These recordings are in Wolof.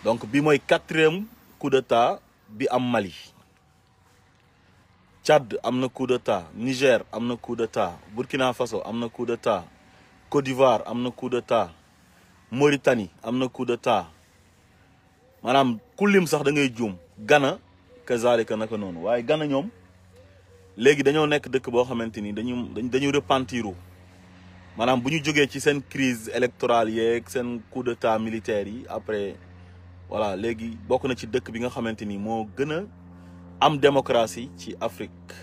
donc bi mooy 4e coup d'état bi am Mali. Tchad am na coup d'état, Niger am na coup d'état, Burkina Faso am na coup d'état, Côte d'Ivoire am na coup d'état, Mauritanie am na coup d'état. maanaam ku lim sax da ngay juum. Ghana kazalika naka noonu waaye Ghana ñoom léegi dañoo nekk dëkk boo xamante ni dañu repentiru maanaam bu ñu jógee ci seen crise électorale yeeg seen coup d'état militaire yi après voilà léegi bokk na ci dëkk bi nga xamante ni moo gën a am démocratie ci Afrique.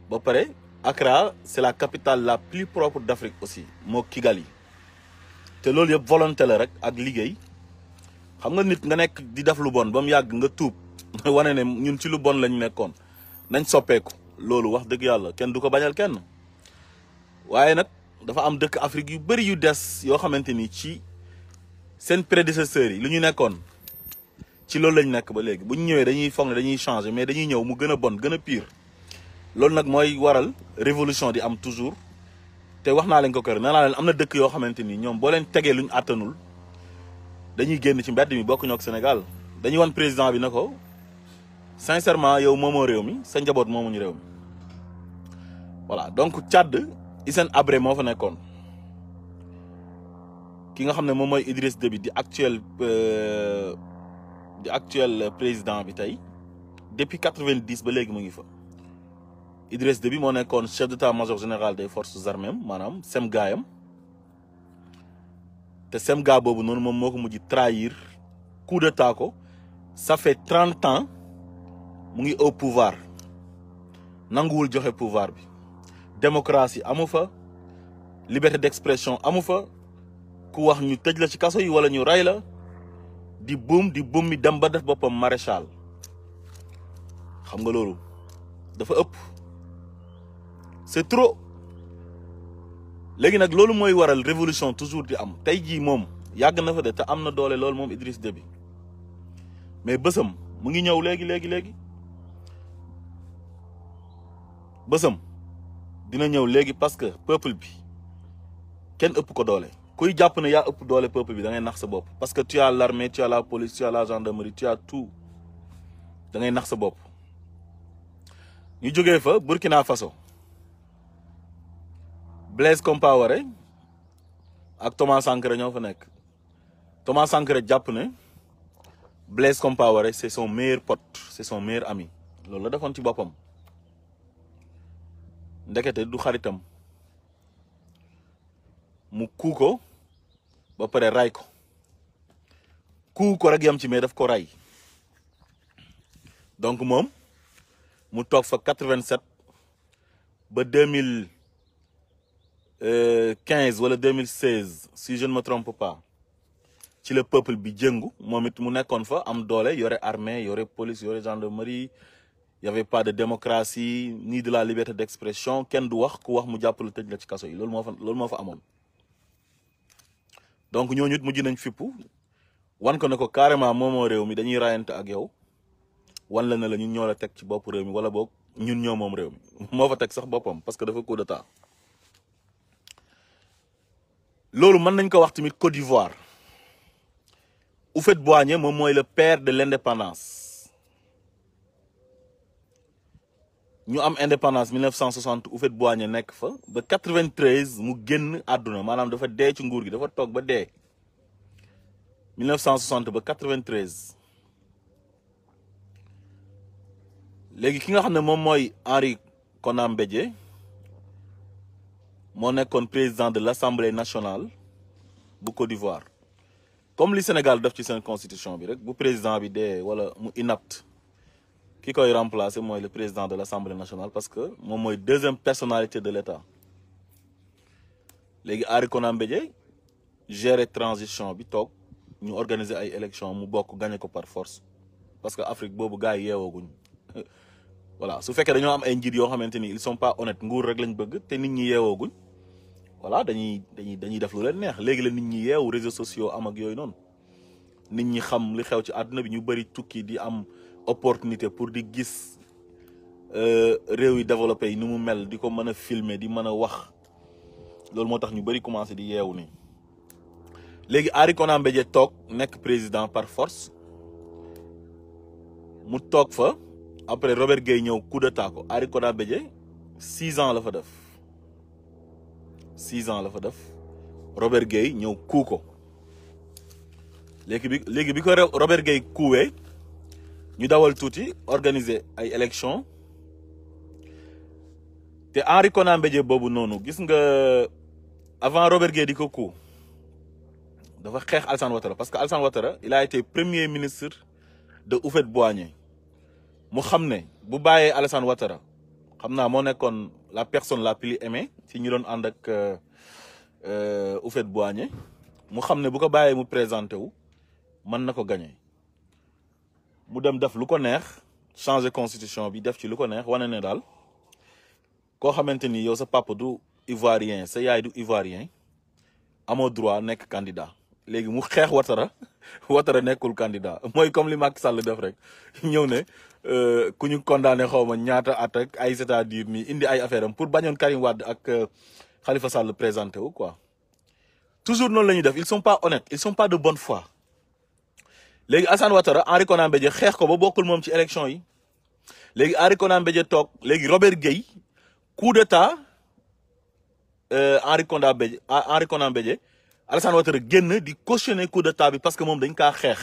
ba pare Accra c'est la capitale la plus propre d'Afrique aussi moo Kigali te loolu yëpp volonté la rek ak liggéey. xam nga nit nga nekk di def lu bon ba mu yàgg nga tuub wane ne ñun ci lu bon lañ nekkoon nañ soppeeku loolu wax dëgg yàlla kenn du ko bañal kenn waaye nag dafa am dëkk Afrique yu bëri yu des yoo xamante ni ci seen prédécesseurs yi lu ñu nekkoon ci loolu lañ nekk ba léegi bu ñu ñëwee dañuy foog ne dañuy changer mais dañuy ñëw mu gën a bon gën a pire loolu nag mooy waral révolution di am toujours te wax naa leen ko kër nee naa leen am na dëkk yoo xamante ni ñoom boo leen tegee luñ àttanul dañuy génn ci mbedd mi bokkuñu ak Sénégal dañuy wan président bi na ko sincèrement yow moomoo réew mi sa njaboot moomuñu réew mi voilà donc Tchad Hissène Habré moo fa nekkoon ki nga xam ne moom mooy Idriss Déby di actuel président bi tey depuis 90 ba léegi mu ngi fa Idriss Déby moo nekkoon chef d'état-major général des forces armées maanaam sem gaayam te semga boobu noonu moom moo ko mujj trahir coup d'état ko ça fait 30 ans mu ngi au pouvoir nanguwul joxe pouvoir bi démocratie amu fa liberté d'expression amu fa ku wax ñu tëj la ci kaso yi wala ñu rey la di buum mi dem ba def boppam maréchal xam nga loolu dafa ëpp c'est trop. léegi nag loolu mooy waral révolution toujours di am tey jii moom yàgg na fa de te am na doole loolu moom Idriss Déby mais bësam mu ngi ñëw léegi bësam dina ñëw léegi parce que peuple bi kenn ëpp ko doole kuy jàpp ne yaa ëpp doole peuple bi da ngay nax sa bopp parce que tu as l'armée tu as la police tu as la gendarmerie tu as tout da ngay nax sa bopp. ñu jógee fa Burkina Faso Blaise Compaoré ak Thomas Sankara ñoo fa nekk Thomas Sankara jàpp ne Blaise Compaoré c'est son meilleur pote c'est son meilleur ami loolu la defoon ci boppam ndekete du xaritam mu kuu ko ba pare ray ko kuu ko rek yam ci mais daf ko ray donc moom mu toog fa 87 ba 2015 wala 2016 si je ne me trompe pas ci le peuple bi jëngu moom it mu nekkoon fa am doole yore armée yore police yore gendarmerie y avait pas de démocratie ni de la liberté d'expression kenn du wax ku wax mu jàppale tëj la ci kaso yi loolu moo fa amoon. donc ñooñu it mujj nañ fippu wan ko ne ko carrément moomoo réew mi dañuy rayante ak yow wan la ne la ñun ñoo la teg ci bopp réew mi wala boog ñun ñoo moom réew mi moo fa teg sax boppam parce que dafa coup d'état. loolu mën nañ ko wax tamit Côte d'Ivoire Houphouët-Boigny moom mooy le père de l'indépendance ñu am indépendance 1960 Houphouët-Boigny nekk fa ba 93 mu génn àdduna maanaam dafa dee ci nguur gi dafa toog ba dee 1960 ba 93 léegi ki nga xam ne moom mooy Henri Konan Bédié moo nekkoon président de l'Assemblée nationale bu Côte d'Ivoire comme li Sénégal def ci seen constitution bi rek bu président bi dee wala mu inapte ki koy remplacer mooy le président de l'Assemblée nationale parce que moom mooy deuxième personnalité de l'État léegi Henri Konan Bédié gérer transition bi toog ñu organiser ay élections mu bokk gagner ko par force parce que Afrique boobu gars yi yeewooguñ voilà su fekkee dañoo am ay njiit yoo xamante ni ils sont pas honnêtes nguur rek lañ bëgg te nit ñi yeewooguñ voilà dañuy def lu leen neex léegi la nit ñi yeewu réseaux sociaux am ak yooyu noonu nit ñi xam li xew ci àdduna bi ñu bëri tukki di am opportunité pour di gis réew yi développé yi ni mu mel di ko mën a filmer di mën a wax loolu moo tax ñu bëri commencé di yeewu ni léegi Henri Konan Bédié toog nekk président par force mu toog fa après Robert Gueye ñëw coup d'état ko Henri Konan Bédié 6 ans la fa def 6 ans la fa def Robert Gueye ñëw coup ko léegi bi ko Robert Gueye couwee ñu dawal tuuti organiser ay élections te Henri Konan Bédié boobu noonu gis nga avant Robert Gueye di ko coup dafa xeex Alassane Ouattara parce que Alassane Ouattara il a été premier ministre de Houphouët-Boigny mu xam ne bu bàyyee Alassane Ouattara xam naa moo nekkoon la personne la plus aimée ci ñu doon ànd ak Houphouët-Boigny mu xam ne bu ko bàyyee mu présenté wu mën na ko gagné mu dem def lu ko neex changer constitution bi def ci lu ko neex wane ne daal koo xamante ni yow sa papa du ivoirien sa yaay du ivoirien amoo droit nekk candidat léegi mu xeex Ouattara nekkul candidat mooy comme li Macky Sall def rek ñëw ne ku ñu condamné xaw ma ñaata at ak ay c'est-à-dire ni indi ay affaire am pour bañoon Karim Wade ak Khalifa Sall présenté wu quoi toujours noonu la ñuy def ils sont pas honnêtes ils sont pas de bonne foi léegi Alassane Ouattara Henri Konan Bédié xeex ko ba bokkul moom ci élection yi léegi Henri Konan Bédié toog léegi Robert Gueye coup d'état Henri Konan Bédié Alassane Ouattara génn di cautionner coup d'état bi parce que moom dañ kaa xeex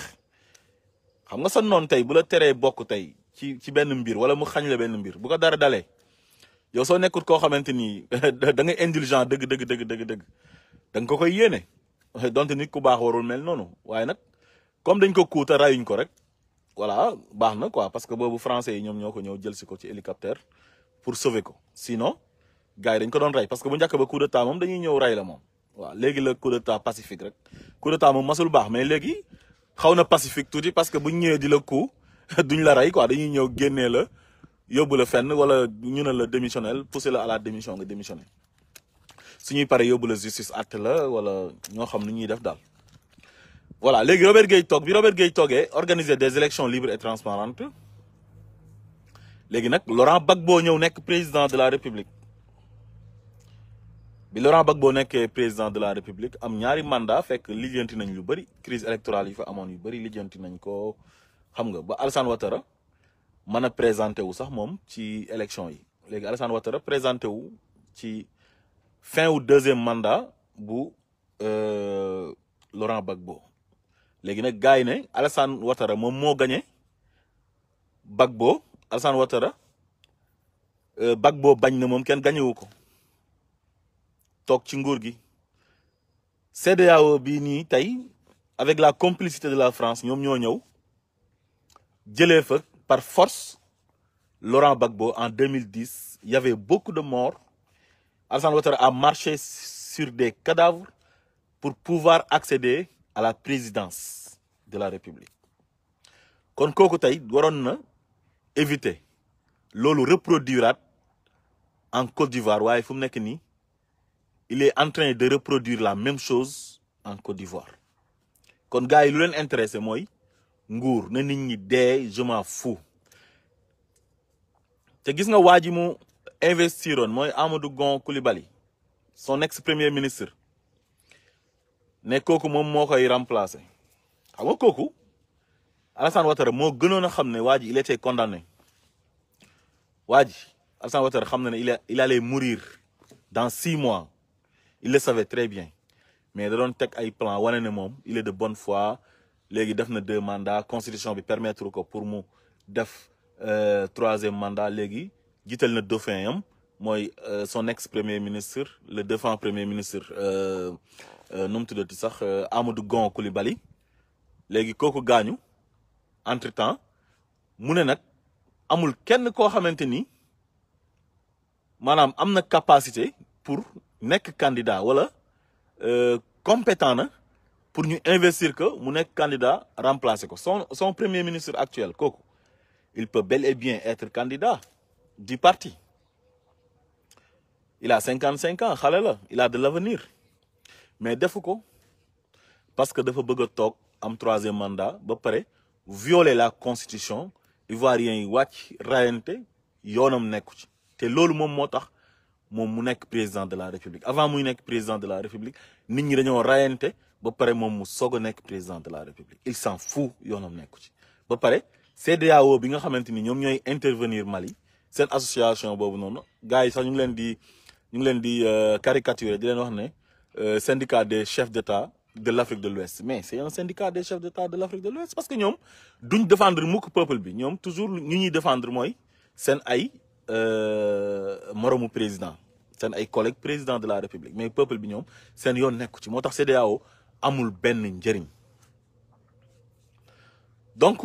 xam nga sa noonu tey bu la teree bokk tey ci benn mbir wala mu xañ la benn mbir bu ko dara dalee yow soo nekkut koo xamante ni da ngay indulgent dëgg da nga ko koy yéene donte nit ku baax warul mel noonu waaye nag comme dañ ko kuuta rayuñ ko rek voilà baax na quoi parce que boobu français yi ñoom ñoo ko ñëw jël si ko ci hélicoptère pour sauver ko sinon gars yi dañ ko doon ray parce que bu njëkk ba coup d'état moom dañuy ñëw ray la moom waaw léegi la coup d'état pacifique rek coup d'état moom masul baax mais léegi xaw na pacifique tuuti parce que buñ ñëwee di la coup duñ la ray quoi dañuy ñëw génnee la yóbbu la fenn wala ñu ne la démissionnel pousser la à la démission nga démissionné suñuy pare yóbbu la justice àtte la wala ñoo xam nu ñuy def daal. voilà léegi Robert Gueye toog bi Robert Gueye toogee organiser des élections libres et transparentes léegi nag Laurent Gbagbo ñëw nekk président de la République bi Laurent Gbagbo nekkee président de la République am ñaari mandat fekk lijjanti nañ lu bëri crise électorale yi fa amoon yu bëri lijjanti nañ ko xam nga ba Alassane Ouattara mën a présenté wu sax moom ci élection yi léegi Alassane Ouattara présenté wu ci fin wu deuxième mandat bu Laurent Gbagbo léegi nag gars yi ne Alassane Ouattara moom moo gagné Gbagbo Alassane Ouattara Gbagbo bañ na moom kenn gagné wu ko toog ci nguur gi CEDEAO bii nii tey avec la complicité de la France ñoom ñoo ñëw jëlee fa par force Laurent Gbagbo en 2010 il y avait beaucoup de morts Alassane Ouattara a marché sur des cadavres pour pouvoir accéder à la présidence de la République kon kooku tey waroon na éviter loolu reproduiraat en Côte d'Ivoire waaye fu mu nekk nii il est en train de reproduire la même chose en Côte d'Ivoire kon gars yi lu leen intéressé mooy nguur na nit ñi dee je m'en fous te gis nga waa ji mu investiroon mooy Amadou Gon Coulibaly son ex-premier ministre ne kooku moom moo koy remplacer xam nga kooku Alassane Ouattara moo gënoon a xam ne waa ji il était condamné waa ji Alassane Ouattara xam na ne il allait mourir dans 6 mois il le savait très bien mais da doon teg ay plan wane ne moom il est de bonne foi léegi def na 2 mandats constitution bi permettre ko pour mu def 3e mandat léegi jiital na dauphin yam mooy son ex-premier ministre le défunt premier ministre nu mu tuddati sax Amadou Gon Coulibaly léegi kooku gaañu entre temps mu ne nag amul kenn koo xamante ni maanaam am na capacité pour nekk candidat wala compétent na pour ñu investir que mu nekk candidat remplacer ko son premier ministre actuel kooku il peut bel et bien être candidat du parti il a 55 ans xale la il a de l'avenir mais defu ko parce que dafa bëgg a toog am 3e mandat ba pare violer la constitution ivoirien yi wàcc rayante yoonam nekku ci te loolu moom moo tax moom mu nekk président de la république avant muy nekk président de la république nit ñi dañoo rayante ba pare moom mu soog a nekk président de la république il s'en fout yoonam nekku ci ba pare CEDEAO bi nga xamante ni ñoom ñooy intervenir Mali seen association boobu noonu gars yi sax ñu ngi leen di caricaturer di leen wax ne syndicat des chefs d'État de l'Afrique de l'Ouest mais c'est un syndicat des chefs d'État de l'Afrique de l'Ouest parce que ñoom duñ défendre mukk peuple bi ñoom toujours ñu ñuy défendre mooy seen ay moromu président seen ay collègues président de la république mais peuple bi ñoom seen yoon nekku ci moo tax CEDEAO amul benn njëriñ donc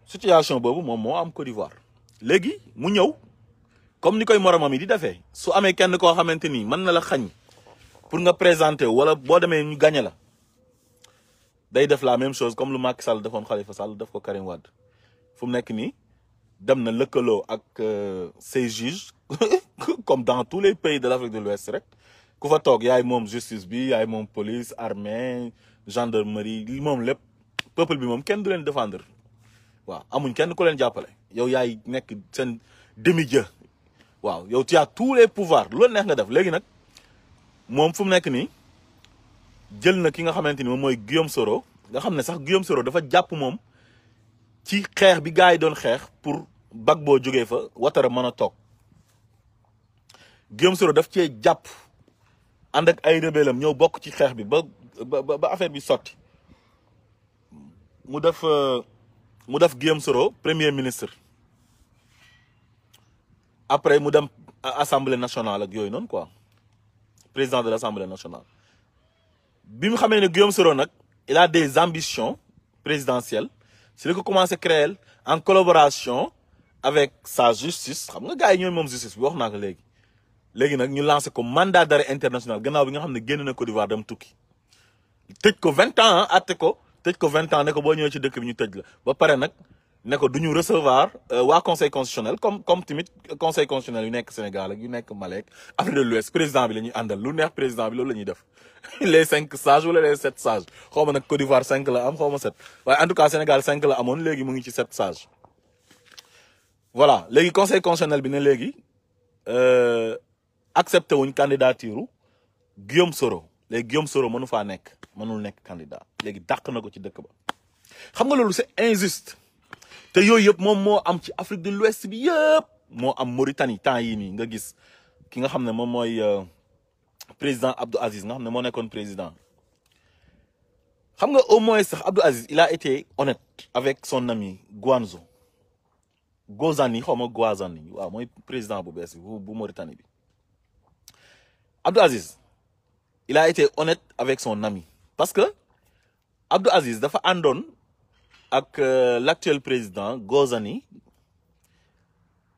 situation boobu moom moo am Côte d'Ivoire léegi mu ñëw comme ni koy moromam yi di defee su amee kenn koo xamante ni mën na la xañ pour nga présenter wala boo demee ñu gagné la day def la même chose comme lu Macky Sall defoon Khalifa Sall def ko Karim Wade fu mu nekk nii dem na lëkkaloo ak ces juges comme dans tous les pays de l'Afrique de l'Ouest rek ku fa toog yaay moom justice bi yaay moom police armée gendarmerie li moom lépp peuple bi moom kenn du leen défendre waaw amuñ kenn ku leen jàppale yow yaay nekk seen demi-dieu waaw yow tu as tous les pouvoirs lu la neex nga def léegi nag moom fu mu nekk nii jël na ki nga xamante ni moom mooy Guillaume Soro nga xam ne sax Guillaume Soro dafa jàpp moom ci xeex bi gars yi doon xeex pour Gbagbo jógee fa Ouattara mën a toog Guillaume Soro daf cee jàpp ànd ak ay rebellam ñëw bokk ci xeex bi ba affaire bi sotti mu def Guillaume Soro premier ministre après mu dem assemblée nationale ak yooyu noonu quoi président de l'assemblée nationale bi mu xamee ne Guillaume Soro nag il a des ambitions présidentielles c'est que commencé créer en collaboration avec sa justice xam nga gars yi ñooy moom justice bi wax naa ko léegi nag ñu lancé ko mandat d'arrêt international gannaaw bi nga xam ne génn na Côte d'Ivoire dem tukki tëj ko 20 ans atte ko tëj ko 20 ans ne ko boo ñëwee ci dëkk bi ñu tëj la ba pare nag ne ko du ñu recevoir waa conseil constitutionnel comme tamit conseil constitutionnel yu nekk Sénégal ak yu nekk Mali ak Afrique de l'Ouest président bi la ñuy àndal lu neex président bi loolu la ñuy def les 5 sages wala les 7 sages xaw ma nag Côte d'Ivoire 5 la am xaw ma 7 waaye en tout cas Sénégal 5 la amoon léegi mu ngi ci 7 sages voilà léegi conseil constitutionnel bi ne léegi accepté wuñ candidature Guillaume Soro léegi Guillaume Soro mënul nekk candidat léegi dàq na ko ci dëkk ba xam nga loolu c'est injuste te yooyu yëpp moom moo am ci Afrique de l'Ouest bi yëpp moo am Mauritanie temps yii nii nga gis ki nga xam ne moom mooy président Abdou Aziz nga xam ne moo nekkoon président xam nga au moins sax Abdou Aziz il a été honnête avec son ami Gozani xaw ma Gouazani waaw mooy président bu bees bu Mauritanie bi Abdou Aziz il a été honnête avec son ami parce que Abdou Aziz dafa àndoon ak l'actuel président Gozani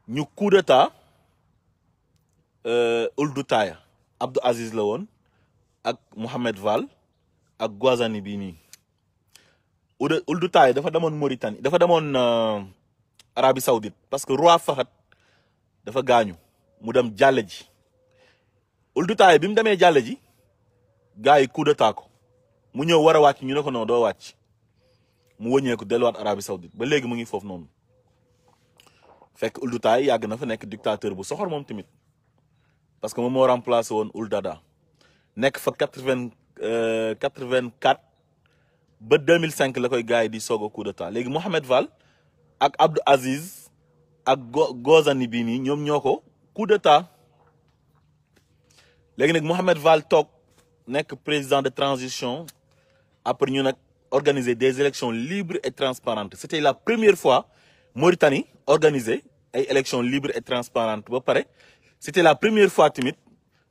ñu coup d'état Ould Taya Abdou Aziz la woon ak Mohamed Val ak Gouazani bii nii Ould Taya dafa demoon Mauritanie dafa demoon Arabie Saoudite parce que roi Fahad dafa gaañu mu dem jàlle ji Ould Taya bi mu demee jàlle ji gars yi coup d'état ko mu ñëw war a wàcc ñu ne ko non doo wàcc mu wëññeeku delluwaat Arabie Saoudite ba léegi mu ngi foofu noonu fekk Ould Taya yàgg na fa nekk dictateur bu soxor moom tamit parce que moom moo remplacé woon Ould Daddah nekk fa 84 ba 2005 la koy gars yi di soog a coup d'état léegi Mohamed Val ak Abdou Aziz ak Gozani bii nii ñoom ñoo ko coup d'état léegi nag Mohamed Val toog nekk président de transition après ñu nag organiser des élections libres et transparentes c'était la première fois Mauritanie organiser ay élections libres et transparentes ba pare c'était la première fois tamit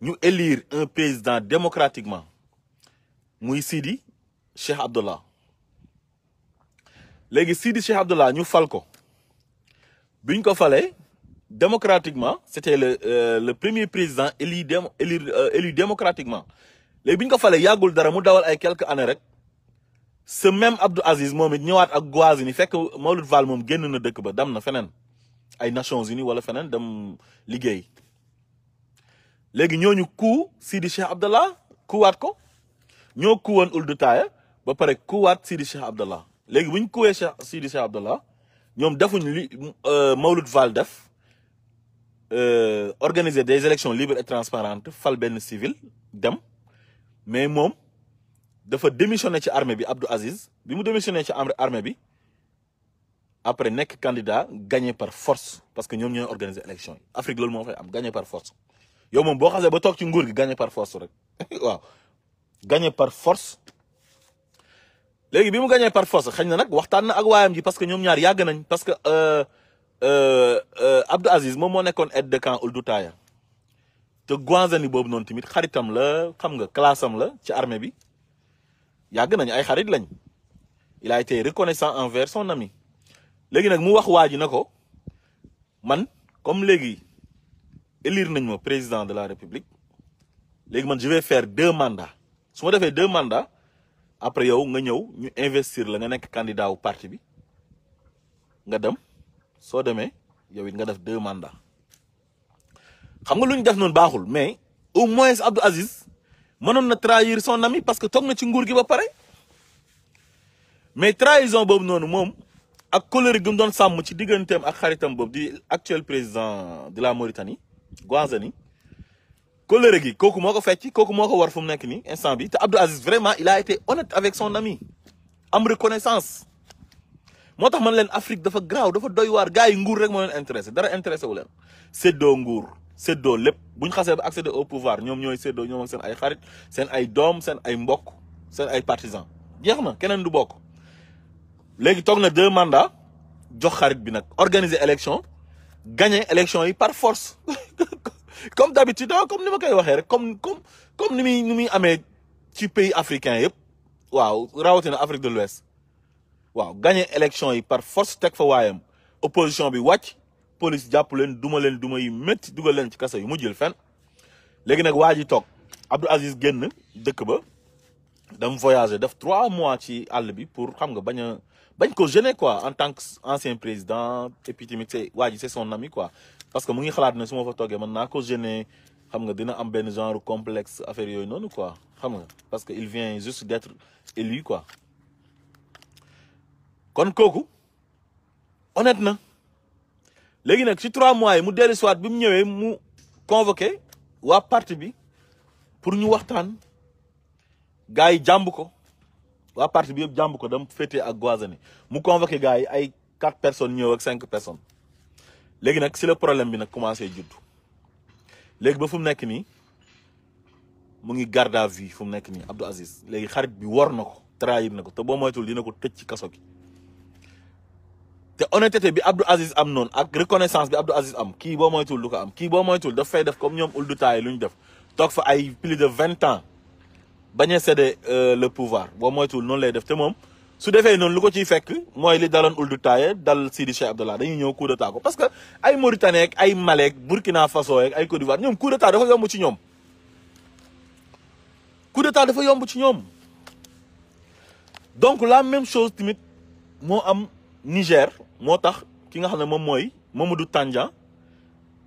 ñu élire un président démocratiquement muy Sidi Cheikh Abdallah léegi Sidi Cheikh Abdallah ñu fal ko biñ ko falee démocratiquement c'était le premier président élu démocratiquement léegi biñ ko falee yàggul dara mu dawal ay quelques années rek ce même Abdou Aziz moom it ñëwaat ak Gouazini fekk Maouloud Val moom génn na dëkk ba dem na feneen ay Nations Unies wala feneen dem liggéey léegi ñooñu ku Sidi Cheikh Abdallah kuwaat ko ñoo kuwoon Ould Taya ba pare kuwaat Sidi Cheikh Abdallah léegi bu ñu kuwee Sidi Cheikh Abdallah ñoom defuñ li Maouloud Val def organiser des élections libres et transparentes fal benn civil dem mais moom dafa démissionné ci armée bi Abdou Aziz bi mu démissionné ci armée bi après nekk candidat gagné par force parce que ñoom ñooy organiser élection yi Afrique loolu moo fay am gagné par force yow moom boo xasee ba toog ci nguur gi gagné par force rek waaw gagné par force. léegi bi mu gagné par force xëy na nag waxtaan na ak waayam ji parce que ñoom ñaar yàgg nañ parce que Abdou Aziz moom moo nekkoon aide de camp Ould Taya te Gouazani boobu noonu tamit xaritam la xam nga classe am la ci armée bi yàgg nañ ay xarit lañ il a été reconnaissant envers son ami. léegi nag mu wax waa ji na ko man comme léegi élire nañ ma président de la république léegi man je vais faire 2 mandats su ma defee 2 mandats après yow nga ñëw ñu investir la nga nekk candidat wu parti bi nga dem soo demee yow it nga def 2 mandats xam nga lu ñu def noonu baaxul mais au moins Abdou Aziz mënoon na trahir son ami parce que toog na ci nguur gi ba pare mais trahison boobu noonu moom ak colère gi mu doon sàmm ci digganteem ak xaritam boobu di actuel président de la Mauritanie Gouazani colère gi kooku moo ko fecc kooku moo ko war fu mu nekk nii instant bi te Abdou Aziz vraiment il a été honnête avec son ami am reconnaissance moo tax man leen Afrique dafa graaw dafa doy waar gars yi nguur rek moo leen intéressé dara intéressé wu leen séddoo nguur séddoo lépp bu ñu xasee ba accéder au pouvoir ñoom ñooy séddoo ñoom ak seen ay xarit seen ay doom seen ay mbokk seen ay partisans jeex na keneen du bokk. léegi toog na 2 mandats jox xarit bi nag organiser élection gagner élection yi par force comme d'habitude comme ni ma koy waxee rek comme ni muy amee ci pays africain yëpp waaw rawatina Afrique de l'Ouest waaw gagner élection yi par force teg fa waayam opposition bi wàcc police jàpp leen duma yi métti dugal leen ci kaso yi mu jël fen léegi nag waa ji toog Abdou Aziz génn dëkk ba dam voyager def 3 mois ci àll bi pour xam nga bañ ko gêner quoi en tant que ancien président et puis tamit c'est son ami quoi parce que mu ngi xalaat ne su ma fa toogee man naa ko gêner xam nga dina am benn genre complexe affaire yooyu noonu quoi xam nga parce que il vient juste d'être élu quoi kon kooku honnête na léegi nag ci 3 mois yi mu dellu soit bi mu ñëwee mu convoqué waa parti bi pour ñu waxtaan gars yi jàmb ko waa parti bi yëpp jàmb ko dam féetee ak Gouazani mu convoqué gars yi ay 4 personnes ñëw ak 5 personnes léegi nag si le problème bi nag commencé judd léegi ba fu mu nekk nii mu ngi garde à vue fu mu nekk nii Abdou Aziz léegi xarit bi war na ko trahir na ko te boo moytul dina ko tëj ci kaso gi te honnêteté bi Abdou Aziz am noonu ak reconnaissance bi Abdou Aziz am kii boo moytul du ko am kii boo moytul daf fay def comme ñoom Ould Taya lu ñu def toog fa ay plus de 20 ans bañ a céder le pouvoir boo moytul noonu lay def te moom su defee noonu lu ko ciy fekk mooy li daloon Ould Taya dal Sidi Cheikh Abdallah dañuy ñëw coup d'état ko parce que ay Mauritanie ak ay Mali ak Burkina Faso ak ay Côte d'Ivoire ñoom coup d'état dafa yomb ci ñoom coup d'état dafa yomb ci ñoom donc la même chose tamit moo am Niger moo tax ki nga xam ne moom mooy Mamadou Tandian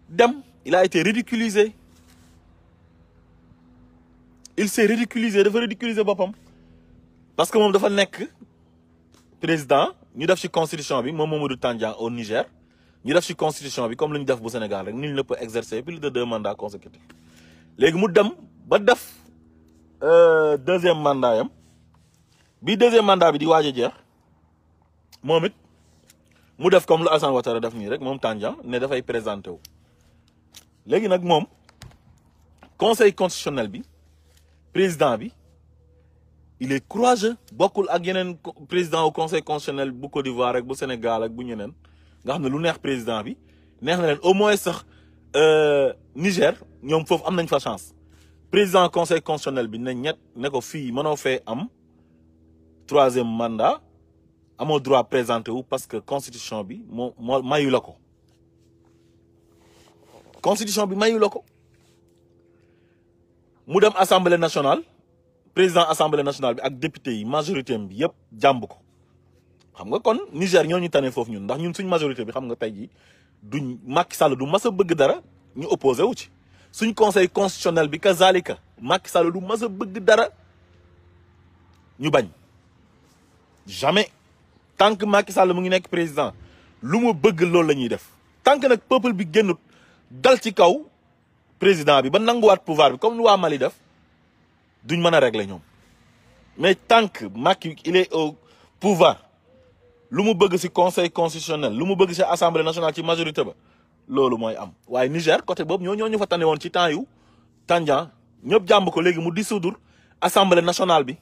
dem il a été ridiculisé il s'est ridiculisé dafa ridiculiser boppam parce que moom dafa nekk président ñu def ci constitution bi moom Mamadou Tandian au Niger ñu def ci constitution bi comme lu ñu def bu Sénégal rek nul ne peut exercer plus de 2 mandats consécutifs léegi mu dem ba def 2e mandat yam bi 2e mandat bi di waaj a jeex moom it mu def comme lu Alassane Ouattara def nii rek moom Tandian ne dafay présenté wu léegi nag moom conseil constitutionnel bi président bi il est courageux bokkul ak yeneen président au conseil constitutionnel bu Côte d'Ivoire ak bu Sénégal ak bu ñeneen nga xam ne lu neex président bi neex na leen au moins sax Niger ñoom foofu am nañ fa chance président conseil constitutionnel bi ne ko fii mënoo fee am 3e mandat amoo droit présenté wu parce que constitution bi moo mayu la ko constitution bi mayu la ko mu dem assemblée nationale président assemblée nationale bi ak député yi majorité bi yëpp jàmb ko xam nga kon Niger ñoo ñu tane foofu ñun ndax ñun suñ majorité bi xam nga tey jii duñ Macky Sall du mas a bëgg dara ñu opposé wu ci suñ conseil constitutionnel bi kazalika Macky Sall du mas a bëgg dara ñu bañ jamais tant que Macky Sall mu ngi nekk président lu mu bëgg loolu la ñuy def tant que nag peuple bi génnut dal ci kaw président bi ba nanguwaat pouvoir bi comme lu waa Mali def duñ mën a régler ñoom mais tant que Macky il est au pouvoir lu mu bëgg ci conseil constitutionnel lu mu bëgg ci assemblée nationale ci majorité ba loolu mooy am waaye Niger côté boobu ñoo ñu fa tane woon ci temps yu Tandian ñëpp jàmb ko léegi mu dissoudre assemblée nationale bi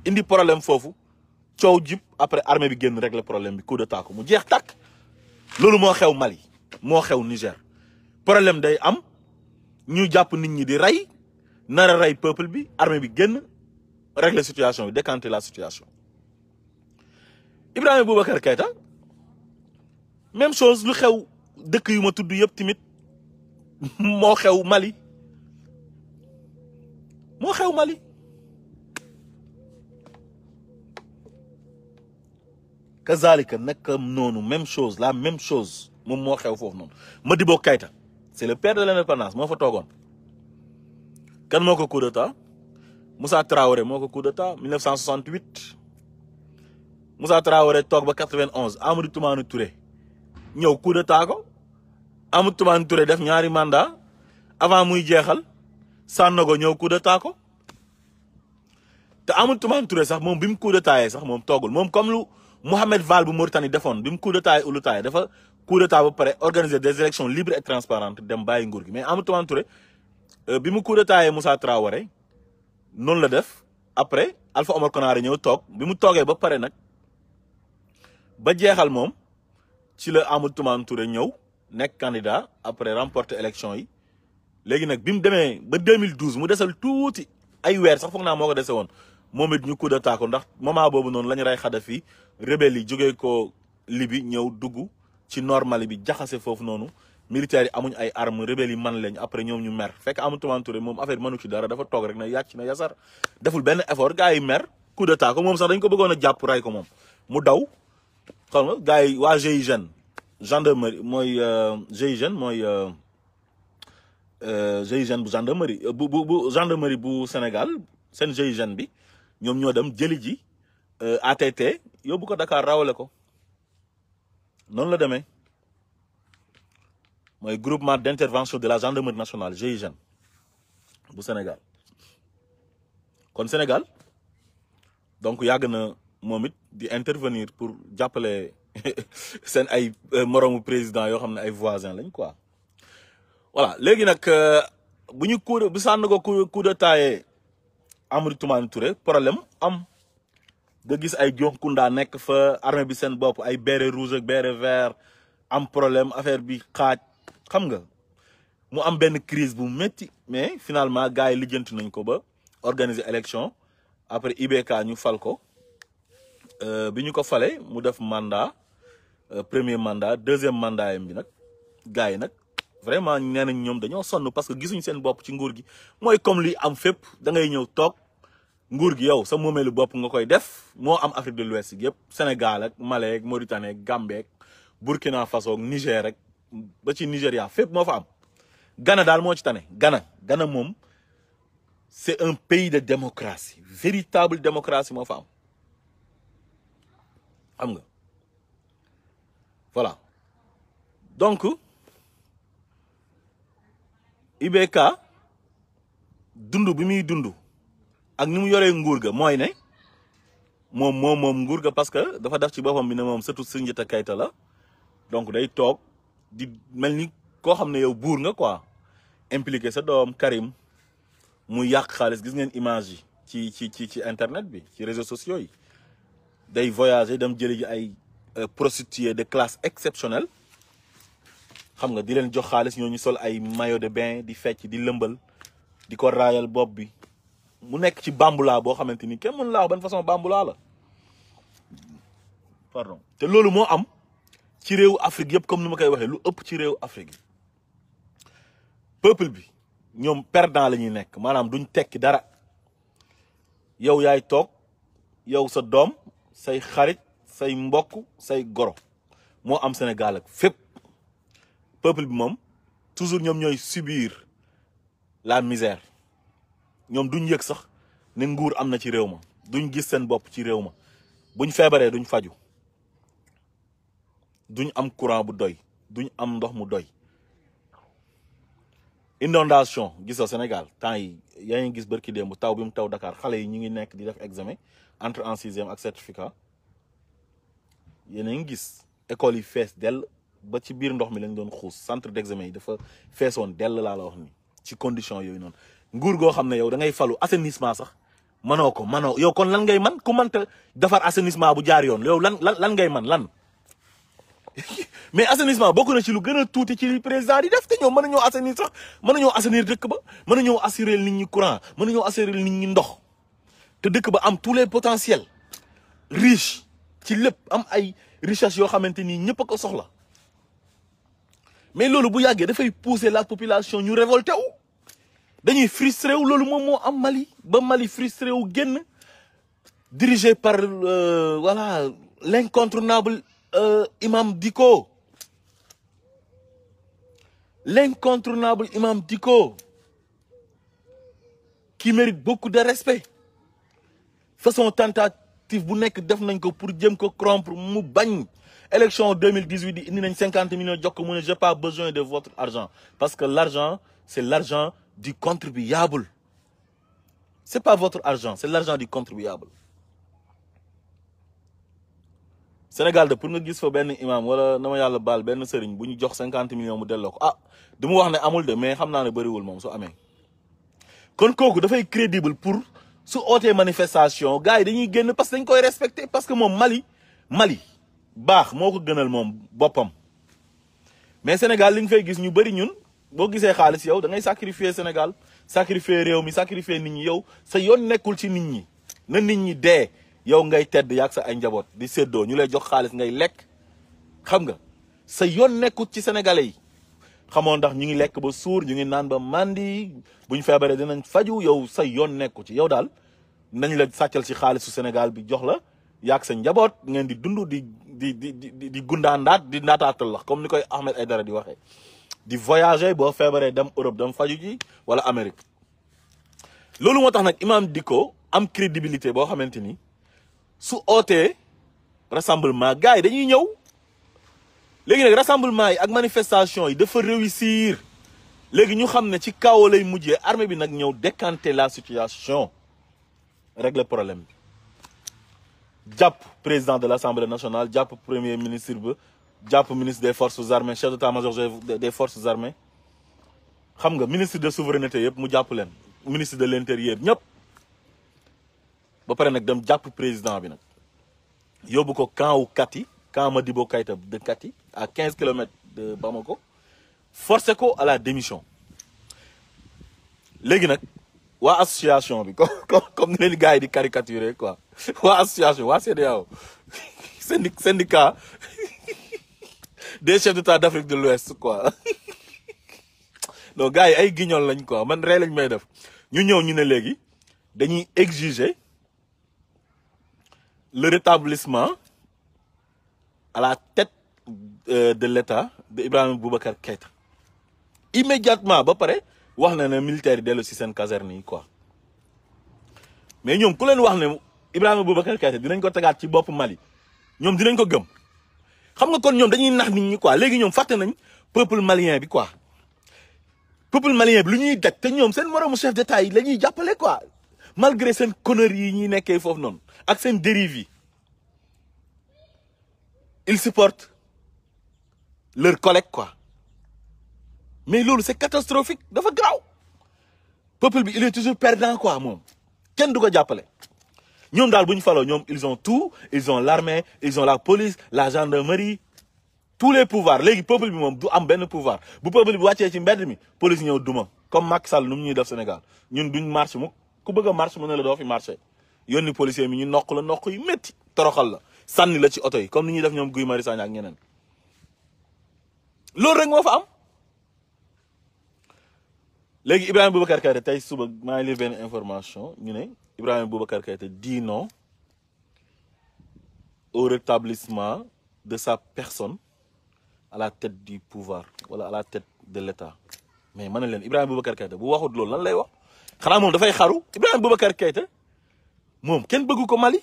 indi problème foofu coow jib après armée bi génn régler problème bi coup d'état ko mu jeex tàkk loolu moo xew Mali moo xew Niger problème day am ñu jàpp nit ñi di rey nar a rey peuple bi armée bi génn régler situation bi décanter la situation Ibrahima Boubacar Keïta même chose lu xew dëkk yu ma tudd yëpp tamit moo xew Mali moo xew Mali kazalika nekk noonu même chose la même chose moom moo xew foofu noonu Modibo Keïta c'est le père de l'indépendance moo fa toogoon kan moo ko coup d'état Moussa Traoré moo ko coup d'état 1968 Moussa Traoré toog ba 91 Amadou Toumani Touré ñëw coup d'état ko Amadou Toumani Touré def ñaari mandat avant muy jeexal Sanogo ñëw coup d'état ko te Amadou Toumani Touré sax moom bi mu coup d'état sax moom toogul moom comme lu Mohamed Val bu Mauritanie defoon bi mu coup d'état ulu taay dafa coup d'état ba pare organiser des élections libres et transparentes dem bàyyi nguur gi mais Amadou Toumani Touré bi mu coup d'état Moussa Traoré noonu la def après Alpha Omar Konaré ñëw toog bi mu toogee ba pare nag ba jeexal moom ci la Amadou Toumani Touré ñëw nekk candidat après remporter élection yi léegi nag bi mu demee ba 2012 mu desal tuuti ay weer sax foog naa moo ko dese woon moom it ñu coup d'état ko ndax moment boobu noonu la ñu rey Kadhafi rebelle yi jógee ko Libye ñëw dugg ci nord Mali bi jaxase foofu noonu militaires yi amuñ ay armes rebelle yi man lañ après ñoom ñu mer fekk Amadou Toumani Touré moom affaire mënu ci dara dafa toog rek na yàcc na yasar deful benn effort gars yi mer coup d'état ko moom sax dañ ko bëggoon a jàpp ray ko moom mu daw xam nga gars yi waa GIGN gendarmerie mooy GIGN mooy GIGN bu gendarmerie bu gendarmerie bu Sénégal seen GIGN bi ñoom ñoo dem jëli ji ATT yóbbu ko Dakar rawale ko noonu la demee mooy groupement d'intervention de la gendarmerie nationale GIGN bu Sénégal kon Sénégal donc yàgg na moom it di intervenir pour jàppale seen ay moromu président yoo xam ne ay voisins lañ quoi voilà léegi nag bu ñu bu sànn ko coup d'état Amadou Toumani Touré problème am nga gis ay Dionkunda nekk fa armée bi seen bopp ay béret rouge ak béret vert am problème affaire bi xaaj xam nga mu am benn crise bu métti mais finalement gars yi lijjanti nañ ko ba organiser élection après IBK ñu fal ko bi ñu ko fale mu def mandat premier mandat deuxième mandat yam bi nag gars yi nag vraiment nee nañ ñoom dañoo sonn parce que gisuñ seen bopp ci nguur gi mooy comme li am fépp da ngay ñëw toog nguur gi yow sa moomeelu bopp nga koy def moo am Afrique de l'Ouest yëpp Sénégal ak Mali ak Mauritanie ak Gambie ak Burkina Faso ak Niger rek ba ci Nigéria fépp moo fa am Ghana daal moo ci tane Ghana moom c'est un pays de démocratie véritable démocratie moo fa am xam nga voilà donc IBK dund bi muy dund ak ni mu yoree nguur ga mooy ne moom nguur ga parce que dafa def ci boppam bi ne moom surtout Soundiata Keita la donc day toog di mel ni koo xam ne yow buur nga quoi impliqué sa doom Karim muy yàq xaalis gis ngeen image yi ci internet bi ci réseaux sociaux yi day voyager dem jëli ji ay prostituées de classe exceptionnelle xam nga di leen jox xaalis ñoo ñu sol ay maillot de bain di fecc di lëmbal di ko raayal bopp bi mu nekk ci bambula boo xamante ni kenn mën laa wax ban façon bambula la pardon te loolu moo am ci réewu Afrique yëpp comme ni ma koy waxee lu ëpp ci réewu Afrique yi peuple bi ñoom perdant la ñuy nekk maanaam duñ tekki dara yow yaay toog yow sa doom say xarit say mbokk say goro moo am Sénégal ak fépp peuple bi moom toujours ñoom ñooy subir la misère ñoom duñ yëg sax ne nguur am na ci réew ma duñ gis seen bopp ci réew ma buñ feebaree duñ faju duñ am courant bu doy duñ am ndox mu doy inondation gis au Sénégal temps yi yaa ngi gis barki démb taw bi mu taw Dakar xale yi ñu ngi nekk di def examen entre en 6e ak certificat yéen a ngi gis école yi fees dell ba ci biir ndox mi lañ doon xuus centre d'examen yi dafa feesoon dell laa la wax ni ci condition yooyu noonu nguur goo xam ne yow da ngay falu assainissement sax manoo ko manoo yow kon lan ngay man ku mënta defar assainissement bu jaar yoon yow lan ngay man lan mais assainissement bokk na ci lu gën a tuuti ci président di def te ñoom mën nañoo assainir sax mën nañoo assainir dëkk ba mën nañoo assurer nit ñi courant mën nañoo assurer nit ñi ndox te dëkk ba am tous les potentiels riche ci lépp am ay richesse yoo xamante ni ñëpp a ko soxla mais loolu bu yàggee dafay pousser la population ñu révolté wu dañuy frustré wu loolu moom moo am Mali ba Mali frustré wu génn dirigé par voilà l'incontournable Imam Dicko l'incontournable Imam Dicko qui mérite beaucoup de respect façon tentative bu nekk def nañ ko pour jëm ko corrompre mu bañ élection 2018 di indi nañ 50 millions jox ko mu ne j'ai pas besoin de votre argent parce que l'argent c'est l'argent du contribuable c'est pas votre argent c'est l'argent du contribuable Sénégal de pour nga gis fa benn imam wala na ma yàlla baal benn sëriñ bu ñu jox 50 millions mu delloo ko ah du mu wax ne amul de mais xam naa ne bëriwul moom su amee kon kooku dafay crédible pour su ootee manifestation gars yi dañuy génn parce que dañ koy respecter parce que moom Mali baax moo ko gënal moom boppam mais Sénégal li nga fay gis ñu bëri ñun boo gisee xaalis yow da ngay sacrifier Sénégal sacrifier réew mi sacrifier nit ñi yow sa yoon nekkul ci nit ñi na nit ñi dee yow ngay tedd yaag sa ay njaboot di séddoo ñu lay jox xaalis ngay lekk xam nga sa yoon nekkul ci sénégalais yi xamoo ndax ñu ngi lekk ba suur ñu ngi naan ba mandi buñ feebaree dinañ faju yow sa yoon nekku ci yow daal nañ la sàccal ci xaalisu Sénégal bi jox la yaag sa njaboot ngeen di dund di gundaandaat di ndaataatal la comme ni koy Ahmed Aïdara di waxee di voyager boo feebaree dem Europe dem faju ji wala Amérique loolu moo tax nag Imam Dicko am crédibilité boo xamante ni su ootee rassemblement gars yi dañuy ñëw léegi nag rassemblement yi ak manifestation yi dafa réussir léegi ñu xam ne ci kaw lay mujjee armée bi nag ñëw décanter la situation régler problème bi jàpp président de l'Assemblée nationale jàpp premier ministre ba jàpp ministre des forces armées chef d'état-major des forces armées xam nga ministre de souveraineté yëpp mu jàpp leen ministre de l'intérieur ñëpp ba pare nag dem jàpp président bi nag yóbbu ko camp wu Kati camp Modibo Keïta de Kati à 15 kilomètres de Bamako forcé ko à la démission léegi nag waa association bi comme ni leen gars yi di caricaturer quoi waa association waa CEDEAO syndicat des chefs d'État d'Afrique de l'Ouest quoi donc gars yi ay guignol lañ quoi man ree lañ may def ñu ñëw ñu ne léegi dañuy exiger le rétablissement à la tête de l'État de Ibrahima Boubacar Keïta immédiatement ba pare wax na ne militaire yi dellu si seen caserne yi quoi mais ñoom ku leen wax ne Ibrahima Boubacar Keïta dinañ ko tegaat ci bopp Mali ñoom dinañ ko gëm xam nga kon ñoom dañuy nax nit ñi quoi léegi ñoom fàtte nañ peuple malien bi quoi peuple malien bi lu ñuy daj te ñoom seen moromu chef d'état yi la ñuy jàppale quoi malgré seen conneries yi ñuy nekkee foofu noonu ak seen dérives yi ils supportent leurs collègues quoi mais loolu c'est catastrophique dafa graaw peuple bi il est toujours perdant quoi moom kenn du ko jàppale ñoom daal bu ñu faloo ñoom ils ont tout ils ont l'armée ils ont la police la gendarmerie tous les pouvoirs léegi peuple bi moom du am benn pouvoir bu peuple bi wàccee ci mbedd mi police ñëw duma comme Macky Sall nu mu ñuy def Sénégal ñun duñ marche mu ku bëgg a marche mu ne la doo fi marché yónni policier mi ñu noq la noq yu métti toroxal la sànni la ci oto yi comme ni ñuy def ñoom Guy Marius Sagna ak ñeneen loolu rek moo fa am léegi Ibrahima Boubacar Keïta tey suba maa ngi lire benn information ñu ne Ibrahima Boubacar Keïta dit non au rétablissement de sa personne à la tête du pouvoir wala à la tête de l'État mais ma ne leen Ibrahima Boubacar Keïta bu waxut loolu lan lay wax xanaa moom dafay xaru Ibrahima Boubacar Keïta moom kenn bëggu ko Mali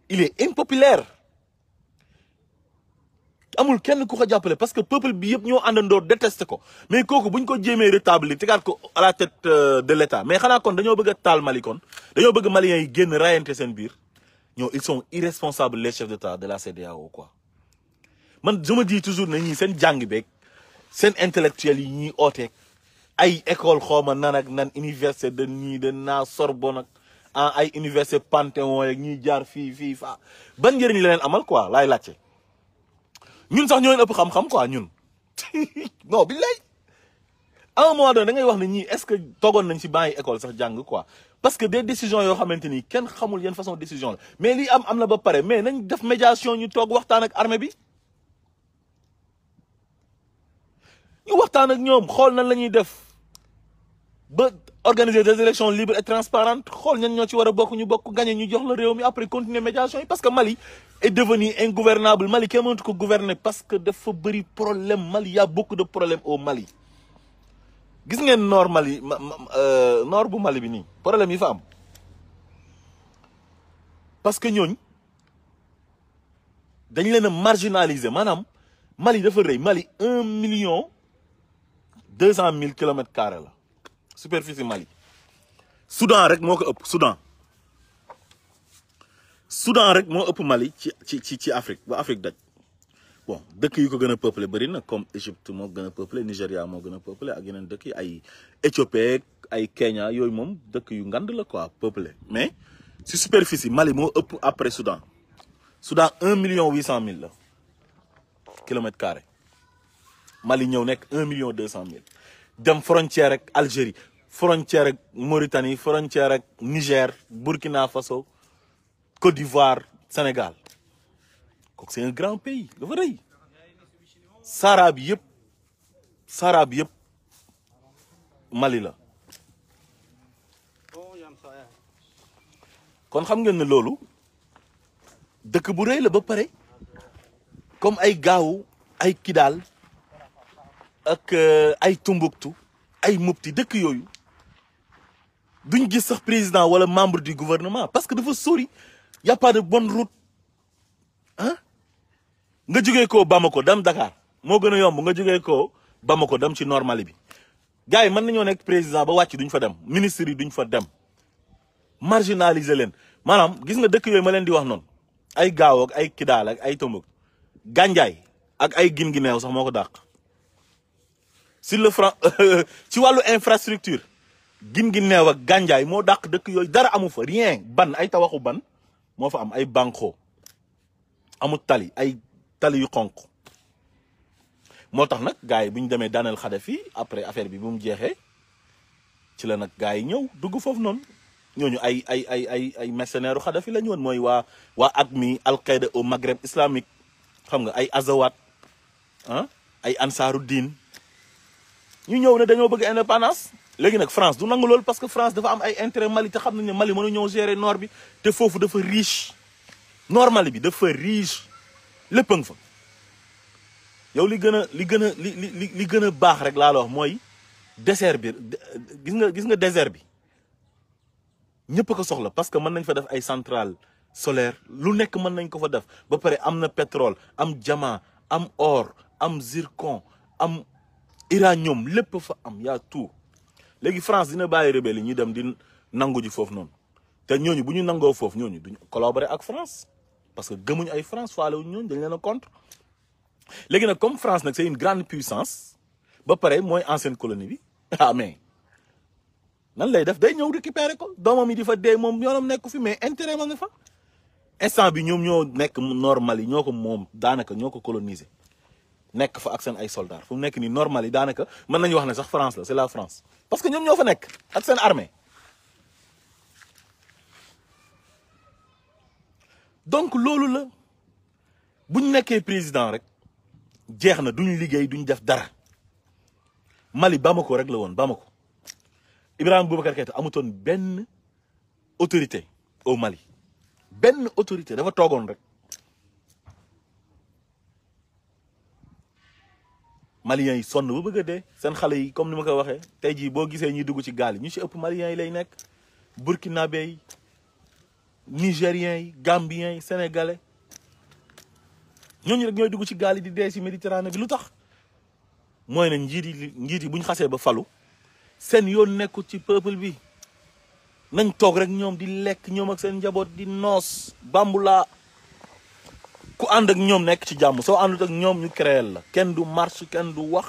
il est impopulaire amul kenn ku ko jàppale parce que peuple bi yëpp ñoo àndandoo détesté ko mais kooku buñ ko jéemee rétablir tegaat ko à la tête de l'État mais xanaa kon dañoo bëgg a taal Mali kon dañoo bëgg maliens yi génn rayante seen biir ñoo ils sont irresponsables les chefs d'État de la CEDEAO quoi. man je me dis toujours ne ñii seen jàng beeg seen intellectuels yi ñuy ooteeg ay école xawma nan ak nan université de nii de naa Sorbonne ak ay université Panthéon yeeg ñuy jaar fii fa ban njëriñ la leen amal quoi laay laajte ñun sax ñoo leen ëpp xam-xam quoi ñun non billaay à un moment donné da ngay wax ne ñii est-ce que toogoon nañ ci banc yi école sax jàng quoi parce que des décisions yoo xamante ni kenn xamul yan façon décision la mais lii am na ba pare mais nañ def médiation ñu toog waxtaan ak armée bi ñu waxtaan ak ñoom xool nan la ñuy def ba organiser des élections libres et transparentes xool ñan ñoo ci war a bokk ñu bokk gagné ñu jox la réew mi après continuer médiation yi parce que Mali est devenu ingouvernable Mali kenn mënatu ko gouverner parce que dafa bëri problème Mali y a beaucoup de problèmes au Mali gis ngeen nord Mali nord bu Mali bi nii problème yi fa am parce que ñooñ dañ leen a marginaliser maanaam Mali dafa rëy Mali 1,2 million kilomètres carrés la superficie Mali Soudan rek moo ko ëpp Soudan rek moo ëpp Mali ci Afrique ba Afrique daj bon dëkk yu ko gën a peuplé bëri na comme Égypte moo gën a peuplé Nigéria moo gën a peuplé ak yeneen dëkk yi ay Éthiopie ay Kenya yooyu moom dëkk yu ngand la quoi peuplé mais si superficie Mali moo ëpp après Soudan 1,8 million la kilomètres carrés Mali ñëw nekk 1,2 million dem frontière ak Algérie frontière ak Mauritanie frontière ak Niger Burkina Faso Côte d'Ivoire Sénégal kooku c'est un grand pays dafa rëy Sahara bi yëpp Mali la kon xam ngeen ne loolu dëkk bu rëy la ba pare comme ay Gao ay Kidal ak ay Tombouctou ay Mopti dëkk yooyu duñ gis sax président wala membre du gouvernement parce que dafa sori y a pas de bonne route ah nga jógee ko Bamako dem Dakar moo gën a yomb nga jógee ko Bamako dem ci nord Mali bi gars yi mën nañoo nekk président ba wàcc duñ fa dem ministre yi duñ fa dem marginaliser leen maanaam gis nga dëkk yooyu ma leen di wax noonu ay Gao ak ay Kidal ak ay Tombouctou Gandiaye ak ay Guinguinéo sax moo ko dàq sur le franc ci wàllu infrastructure Guinguinéo ak Gandiaye moo dàq dëkk yooyu dara amu fa rien ban ay tawaxu ban moo fa am ay banqo amul tali ay tali yu xonq moo tax nag gars yi bu ñu demee daaneel Kadhafi après affaire bi bu mu jeexee ci la nag gars yi ñëw dugg foofu noonu ñooñu ay mercenaires u Kadhafi la ñu woon mooy waa AQMI Al-Qaïda au Maghreb islamique xam nga ay Azawad ay Ansaaru Diin ñu ñëw ne dañoo bëgg indépendance léegi nag France du nangu loolu parce que France dafa am ay intérêt Mali te xam nañ ne Mali mënu ñëw gérer nord bi te foofu dafa riche nord Mali bi dafa riche lépp a nga fa yow li gën a baax rek laa la wax mooy désert bi gis nga désert bi ñëpp a ko soxla parce que mën nañ fa def ay centrale solaire lu nekk mën nañ ko fa def ba pare am na pétrole am diamant am or am zircon am uranium lépp fa am yaa tout léegi France dina bàyyi rebelle yi ñu dem di nangu ji foofu noonu te ñooñu bu ñu nangoo foofu ñooñu duñ collaborer ak France parce que gëmuñ ay France faalewuñ ñooñu dañ leen a contre léegi nag comme France nag c'est une grande puissance ba pare mooy ancienne colonie bi mais nan lay def day ñëw récupérer ko doomam yi di fa dee moom yoonam nekk fi mais intérêt ma nga fa instant bi ñoom ñoo nekk nord Mali ñoo ko moom daanaka ñoo ko coloniser nekk fa ak seen ay soldats fu mu nekk nii nord Mali daanaka mën nañu wax ne sax France la c'est la France parce que ñoom ñoo fa nekk ak seen armée donc loolu la buñ nekkee président rek jeex na duñ liggéey duñ def dara Mali Bamako rek la woon Bamako Ibrahima Boubacar Keïta amutoon benn autorité au Mali benn autorité dafa toogoon rek maliens yi sonn ba bëgg a dee seen xale yi comme ni ma ko waxee tey jii boo gisee ñuy dugg ci gaal yi ñu ci ëpp maliens yi lay nekk burkinabé yi nigériens yi gambiens yi sénégalais ñooñu rek ñooy dugg ci gaal yi di dee si Méditerranée bi lu tax mooy ne njiit yi bu ñu xasee ba falu seen yoon nekkul ci peuple bi nañ toog rek ñoom di lekk ñoom ak seen njaboot di noos bambula ku ànd ak ñoom nekk ci jàmm soo àndut ak ñoom ñu créer la kenn du marche kenn du wax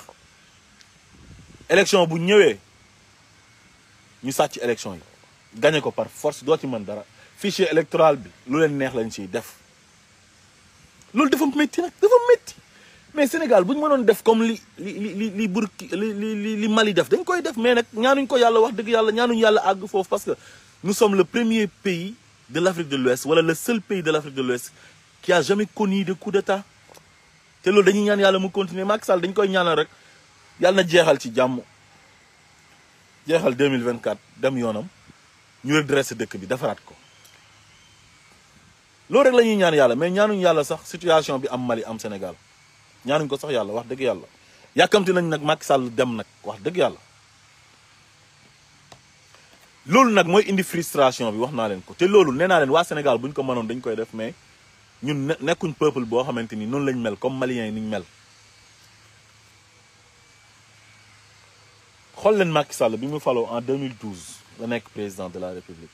élection bu ñëwee ñu sàcc élection yi gagné ko par force doo ci mën dara fichier électoral bi lu leen neex lañ ciy def loolu dafa métti nag dafa métti mais Sénégal bu ñu mënoon def comme li Mali def dañ koy def mais nag ñaanuñ ko yàlla wax dëgg yàlla ñaanuñ yàlla àgg foofu parce que nous sommes le premier pays de l'Afrique de l'Ouest wala le seul pays de l'Afrique de l'Ouest qui a jamais connu de coup d'état te loolu dañuy ñaan yàlla mu continuer Macky Sall dañ koy ñaanal rek yàlla na jeexal ci jàmm jeexal 2024 dem yoonam ñu redressé dëkk bi defaraat ko loolu rek la ñuy ñaan yàlla mais ñaanuñ yàlla sax situation bi am Mali am Sénégal ñaanuñ ko sax yàlla wax dëgg yàlla yàkkamti nañ nag Macky Sall dem nag wax dëgg yàlla loolu nag mooy indi frustration bi wax naa leen ko te loolu nee naa leen waa Sénégal buñ ko mënoon dañ koy def mais ñun nekkuñ peuple boo xamante ni noonu lañ mel comme maliens yi niñ mel xool leen Macky Sall bi mu faloo en 2012 la nekk président de la République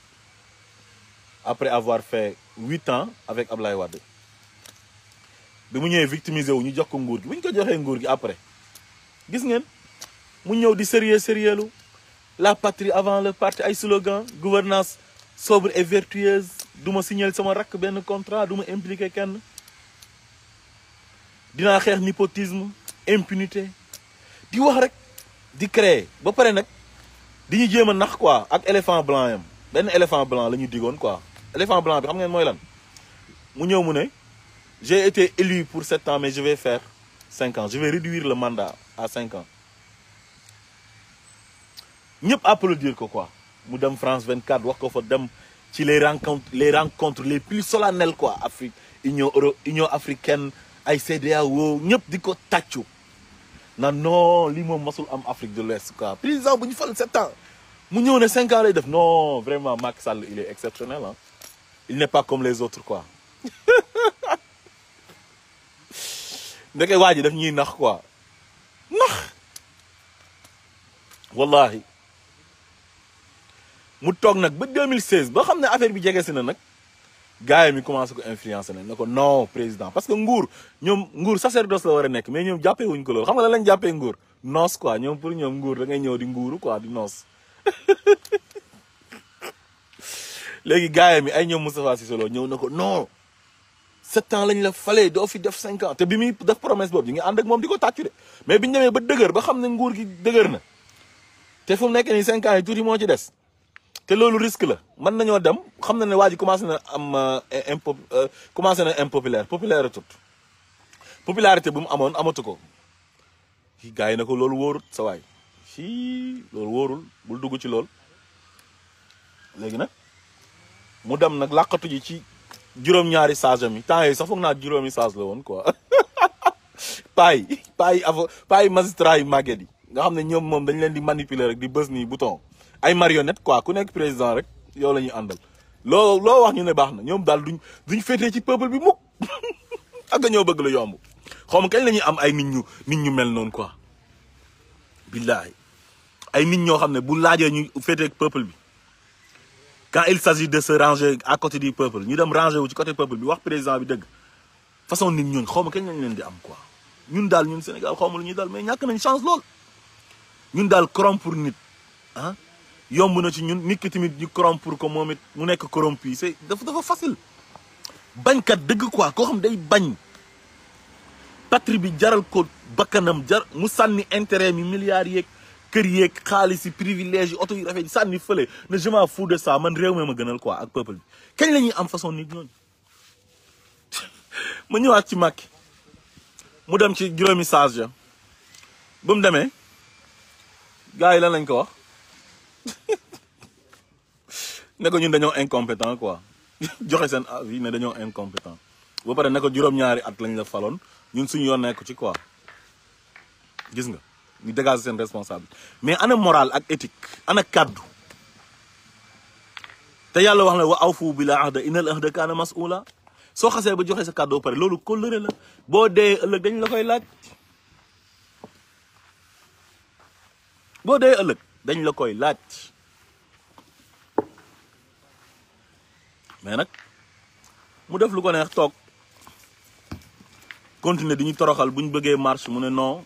après avoir fait 8 ans avec Ablaye Wade bi mu ñëwee victimisé wu ñu jox ko nguur gi bu ñu ko joxee nguur gi après gis ngeen mu ñëw di sérieux lu la patrie avant le parti ay slogan gouvernance sobre et vertueuse du ma signer sama rakk benn contrat du ma impliqué kenn dinaa xeex népotisme impunité di wax rek di créer ba pare nag di ñu jéem a nax quoi ak éléphant blanc yam benn éléphant blanc la ñu digoon quoi éléphant blanc bi xam ngeen mooy lan mu ñëw mu ne j'ai été élu pour 7 ans mais je vais faire 5 ans je vais réduire le mandat à 5 ans ñëpp applaudir ko quoi mu dem France 24 wax ko fa dem ci les rencontres les plus solennelles quoi Afrique Union africaine ay CEDEAO ñëpp di ko tàccu na non lii moom masul am Afrique de l'Ouest quoi président bu ñu fal 7 ans mu ñëw ne 5 ans lay def non vraiment Macky Sall il est exceptionnel hein il n'est pas comme les autres quoi ndeke waa ji daf ñuy nax quoi nax wallahi mu toog nag ba 2016 ba xam ne affaire bi jege si na nag gars yi mi commencé ko influencer ne ko non président parce que nguur sacerdoce la war a nekk mais ñoom jàppee wuñ ko loolu xam nga la lañ jàppee nguur noos quoi ñoom pour ñoom nguur da ngay ñëw di nguuru quoi di noos léegi gars yi mi ay ñoom Moustapha Cissé Lo ñëw na ko non 7 ans lañ la falee doo fi def 5 ans te bi muy def promesse boobu ñu ngi ànd ak moom di ko tàccu de mais biñu demee ba dëgër ba xam ne nguur gi dëgër na te fu mu nekk nii 5 ans yi tuuti moo ci des te loolu risque la mën nañoo dem xam na ne waa ji commencé na am commencé na impopulaire populaire tut popularité bu mu amoon amatu ko gars yi na ko loolu wóorut sa waay si loolu wóorul bul dugg ci lool léegi nag mu dem nag làqatu ji ci juróom-ñaari sage am yi temps yii sax foog naa juróomi sage la woon quoi paa yi magistrat yi màgget yi nga xam ne ñoom moom dañ leen di manipuler rek di bës nii bouton ay marionnette quoi ku nekk président rek yow la ñuy àndal loo wax ñu ne baax na ñoom daal duñ féetee ci peuple bi mukk ak ñoo bëgg lu yomb xaw ma kañ la ñuy am ay nit ñu mel noonu quoi billahi ay nit ñoo xam ne bu laajee ñu féetee peuple bi quand il s'agit de se ranger à côté du peuple ñu dem ranger wu ci côté peuple bi wax président bi dëgg façon nit ñun xaw ma kañ lañ leen di am quoi ñun daal ñun Sénégal xaw ma lu ñuy daal mais ñàkk nañ chance lool ñun daal corrompre nit ah yomb na ci ñun nit ki tamit ñu corrompre ko moom it mu nekk corrompu c'est dafa facile bañkat dëgg quoi koo xam day bañ patrie bi jaral ko bakkanam mu sànni intérêt mi milliards yeeg kër yeeg xaalis yi privilège yi oto yu rafet yi sànni fële ne je m'en fous de ça man réew mi ma gënal quoi ak peuple bi kañ la ñuy am façon nit ñooñu ma ñëwaat ci Macky mu dem ci juróomi sage ya ba mu demee gars yi lan lañ ko wax ne ko ñun dañoo incompétent quoi joxe seen avis ne dañoo incompétent ba pare ne ko juróom-ñaari at lañ la faloon ñun suñu yoon nekk ci quoi gis nga ñu dégager seen responsabilité mais ana moral ak éthique ana kaddu te yàlla wax na wa awfu bil ahdi innal ahda kaana mas'uula soo xasee ba joxe sa kàddu ba pare loolu kóllëre la boo dee ëllëg dañ la koy laaj boo dee ëllëg dañ la koy laaj mais nag mu def lu ko neex toog continuer di ñu toroxal bu ñu bëggee marche mu ne non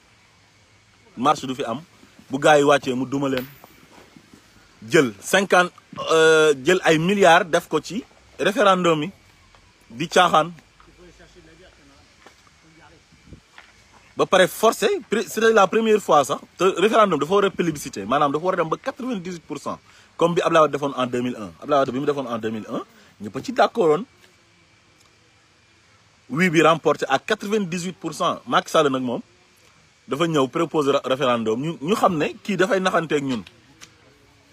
marche du fi am bu gars yi wàccee mu duma leen jël jël ay milliards def ko ci référendum yi di caaxaan ba pare forcé c'était la première fois sax te référendum dafa war a plébiscité maanaam dafa war a dem ba 98% comme bi Abdoulaye Wade defoon en 2001 Abdoulaye Wade bi mu defoon en 2001 ñëpp a ci d'accordoon oui bi remporté à 98%. Macky Sall nag moom dafa ñëw proposer référendum ñu xam ne kii dafay naxanteeg ñun